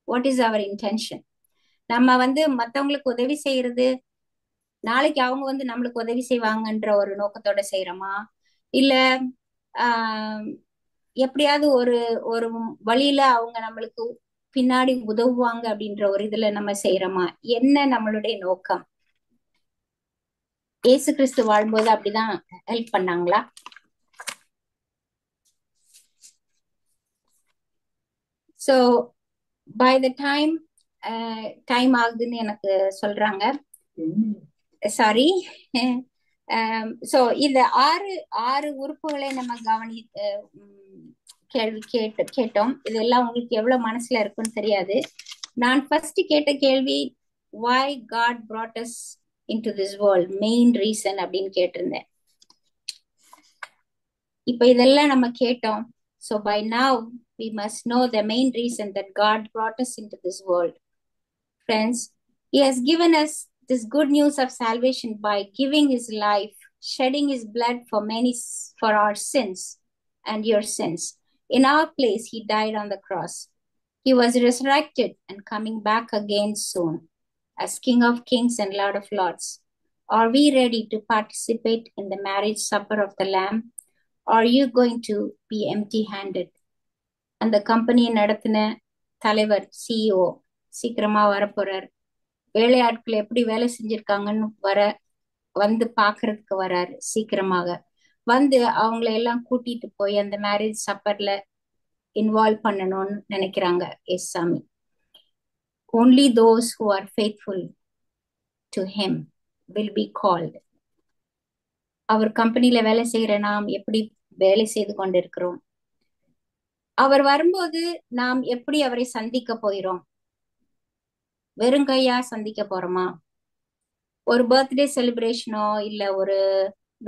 What is our intention? நம்ம மத்தவங்களுக்கு உதவி செய்யறது நாளைக்கு அவங்க நம்மளுக்கு உதவி செய்வாங்கன்ற ஒரு நோக்கத்தோட செய்யறோமா, இல்ல எப்படியாவது ஒரு வழியில அவங்க நம்மளுக்கு பின்னாடி உதவுவாங்க அப்படின்ற ஒரு இதுல நம்ம செய்யறோமா? என்ன நம்மளுடைய நோக்கம்? இயேசு கிறிஸ்து வாழும்போது அப்படிதான் ஹெல்ப் பண்ணாங்களா? சோ பை த டைம் ஆகுதுன்னு எனக்கு சொல்றாங்க, சாரி. சோ இந்த ஆறு உறுப்புகளை நம்ம கேள்வி கேட்டோம். இதெல்லாம் உங்களுக்கு எவ்வளவு மனசுல இருக்குன்னு தெரியாது. நான் ஃபர்ஸ்ட் கேட்ட கேள்வி why God brought us into this world, main reason அப்படின்னு கேட்டிருந்தேன். இப்ப இதெல்லாம் நம்ம கேட்டோம். So by now we must know the main reason that God brought us into this world. Friends, He has given us this good news of salvation by giving His life, shedding His blood for our sins and your sins. In our place, He died on the cross. He was resurrected and coming back again soon as King of Kings and Lord of Lords. Are we ready to participate in the marriage supper of the Lamb? Or are you going to be empty-handed? அந்த கம்பெனியை நடத்தின தலைவர் CEO சீக்கிரமா வரப்போறார். வேலையாட்கள் எப்படி வேலை செஞ்சிருக்காங்கன்னு வந்து பாக்குறதுக்கு வராரு. சீக்கிரமாக வந்து அவங்கள எல்லாம் கூட்டிட்டு போய் அந்த மேரேஜ் சப்பர்ல இன்வால்வ் பண்ணணும்னு நினைக்கிறாங்க எஸ் சாமி. Only those who are faithful to him will be called. அவர் கம்பெனில வேலை செய்யற நாம் எப்படி வேலை செய்து கொண்டிருக்கிறோம்? அவர் வரும்போது நாம் எப்படி அவரை சந்திக்க போகிறோம்? வெறுங்கையா சந்திக்க போறோமா? ஒரு பர்த்டே செலிப்ரேஷனோ இல்ல ஒரு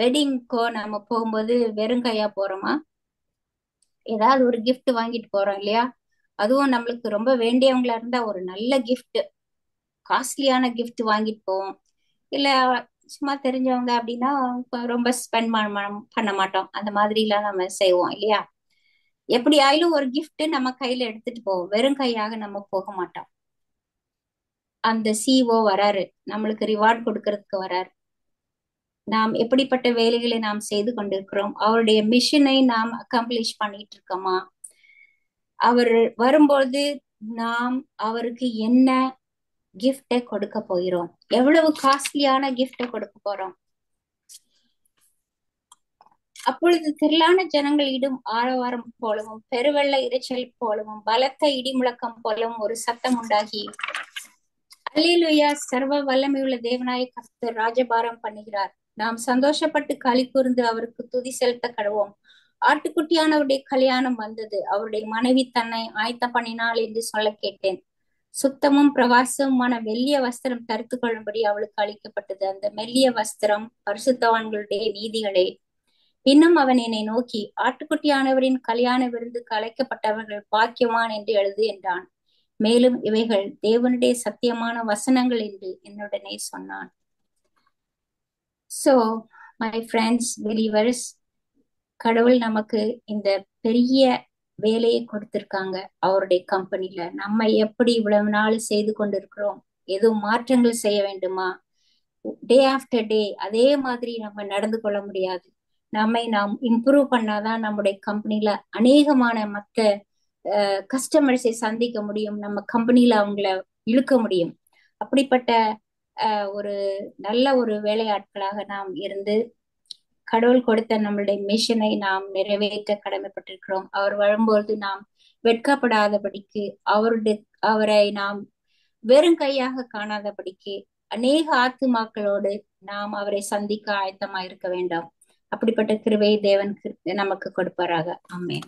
வெட்டிங்கோ நம்ம போகும்போது வெறுங்கையா போறோமா? ஏதாவது ஒரு gift வாங்கிட்டு போறோம் இல்லையா? அதுவும் நம்மளுக்கு ரொம்ப வேண்டியவங்களா இருந்தா ஒரு நல்ல gift, காஸ்ட்லியான gift வாங்கிட்டு போவோம். இல்ல சும்மா தெரிஞ்சவங்க அப்படின்னா ரொம்ப ஸ்பெண்ட் பண்ண மாட்டோம். அந்த மாதிரி எல்லாம் நம்ம செய்வோம் இல்லையா? எப்படி ஆயிலும் ஒரு gift நம்ம கையில எடுத்துட்டு போவோம். வெறும் கையாக நம்ம போக மாட்டோம். அந்த சிஓ வராரு, நம்மளுக்கு ரிவார்ட் கொடுக்கறதுக்கு வராரு. நாம் எப்படிப்பட்ட வேலைகளை நாம் செய்து கொண்டிருக்கிறோம்? அவருடைய மிஷனை நாம் அக்கம்ப்ளிஷ் பண்ணிட்டு இருக்கோமா? அவர் வரும்போது நாம் அவருக்கு என்ன கிஃப்டை கொடுக்க போகிறோம்? எவ்வளவு காஸ்ட்லியான கிஃப்டை கொடுக்க போறோம்? அப்பொழுது திரளான ஜனங்களிடம் ஆரவாரம் போலவும் பெருவெள்ள இரைச்சல் போலவும் பலத்த இடி முழக்கம் போலவும் ஒரு சத்தம் உண்டாகி, அல்லேலூயா, சர்வ வல்லமையுள்ள தேவனாய கர்த்தர் ராஜபாரம் பண்ணுகிறார். நாம் சந்தோஷப்பட்டு களி கூர்ந்து அவருக்கு துதி செலுத்த கடவோம். ஆட்டுக்குட்டியானவருடைய கல்யாணம் வந்தது, அவருடைய மனைவி தன்னை ஆயத்த பண்ணினாள் என்று சொல்ல கேட்டேன். சுத்தமும் பிரகாசமுமான மெல்லிய வஸ்திரம் தரித்து கொள்ளும்படி அவளுக்கு அளிக்கப்பட்டது. அந்த மெல்லிய வஸ்திரம் பரிசுத்தவான்களுடைய நீதிகளே. இன்னும் அவன் என்னை நோக்கி, ஆட்டுக்குட்டியானவரின் கல்யாண விருந்துக்கு அழைக்கப்பட்டவர்கள் பாக்கியவான் என்று எழுது என்றான். மேலும் இவைகள் தேவனுடைய சத்தியமான வசனங்கள் என்று என்னுடனே சொன்னான். So, my friends, believers, கடவுள் நமக்கு இந்த பெரிய வேலையை கொடுத்திருக்காங்க அவருடைய கம்பெனில. நம்ம எப்படி இவ்வளவு நாள் செய்து கொண்டிருக்கிறோம்? எதுவும் மாற்றங்கள் செய்ய வேண்டுமா? டே ஆஃப்டர் டே அதே மாதிரி நம்ம நடந்து கொள்ள முடியாது. நாம் இம்ப்ரூவ் பண்ணாதான் நம்முடைய கம்பெனில அநேகமான மற்ற கஸ்டமர்ஸை சந்திக்க முடியும். நம்ம கம்பெனில அவங்கள இழுக்க முடியும். அப்படிப்பட்ட ஒரு நல்ல ஒரு வேலையாட்களாக நாம் இருந்து கடவுள் கொடுத்த நம்மளுடைய மிஷனை நாம் நிறைவேற்ற கடமைப்பட்டிருக்கிறோம். அவர் வரும்போது நாம் வெட்கப்படாதபடிக்கு, அவரை நாம் வெறும் கையாக காணாதபடிக்கு அநேக ஆத்துமாக்களோடு நாம் அவரை சந்திக்க ஆயத்தமா இருக்க வேண்டாம். அப்படிப்பட்ட கிருபையை தேவன் நமக்கு கொடுப்பாராக. ஆமென்.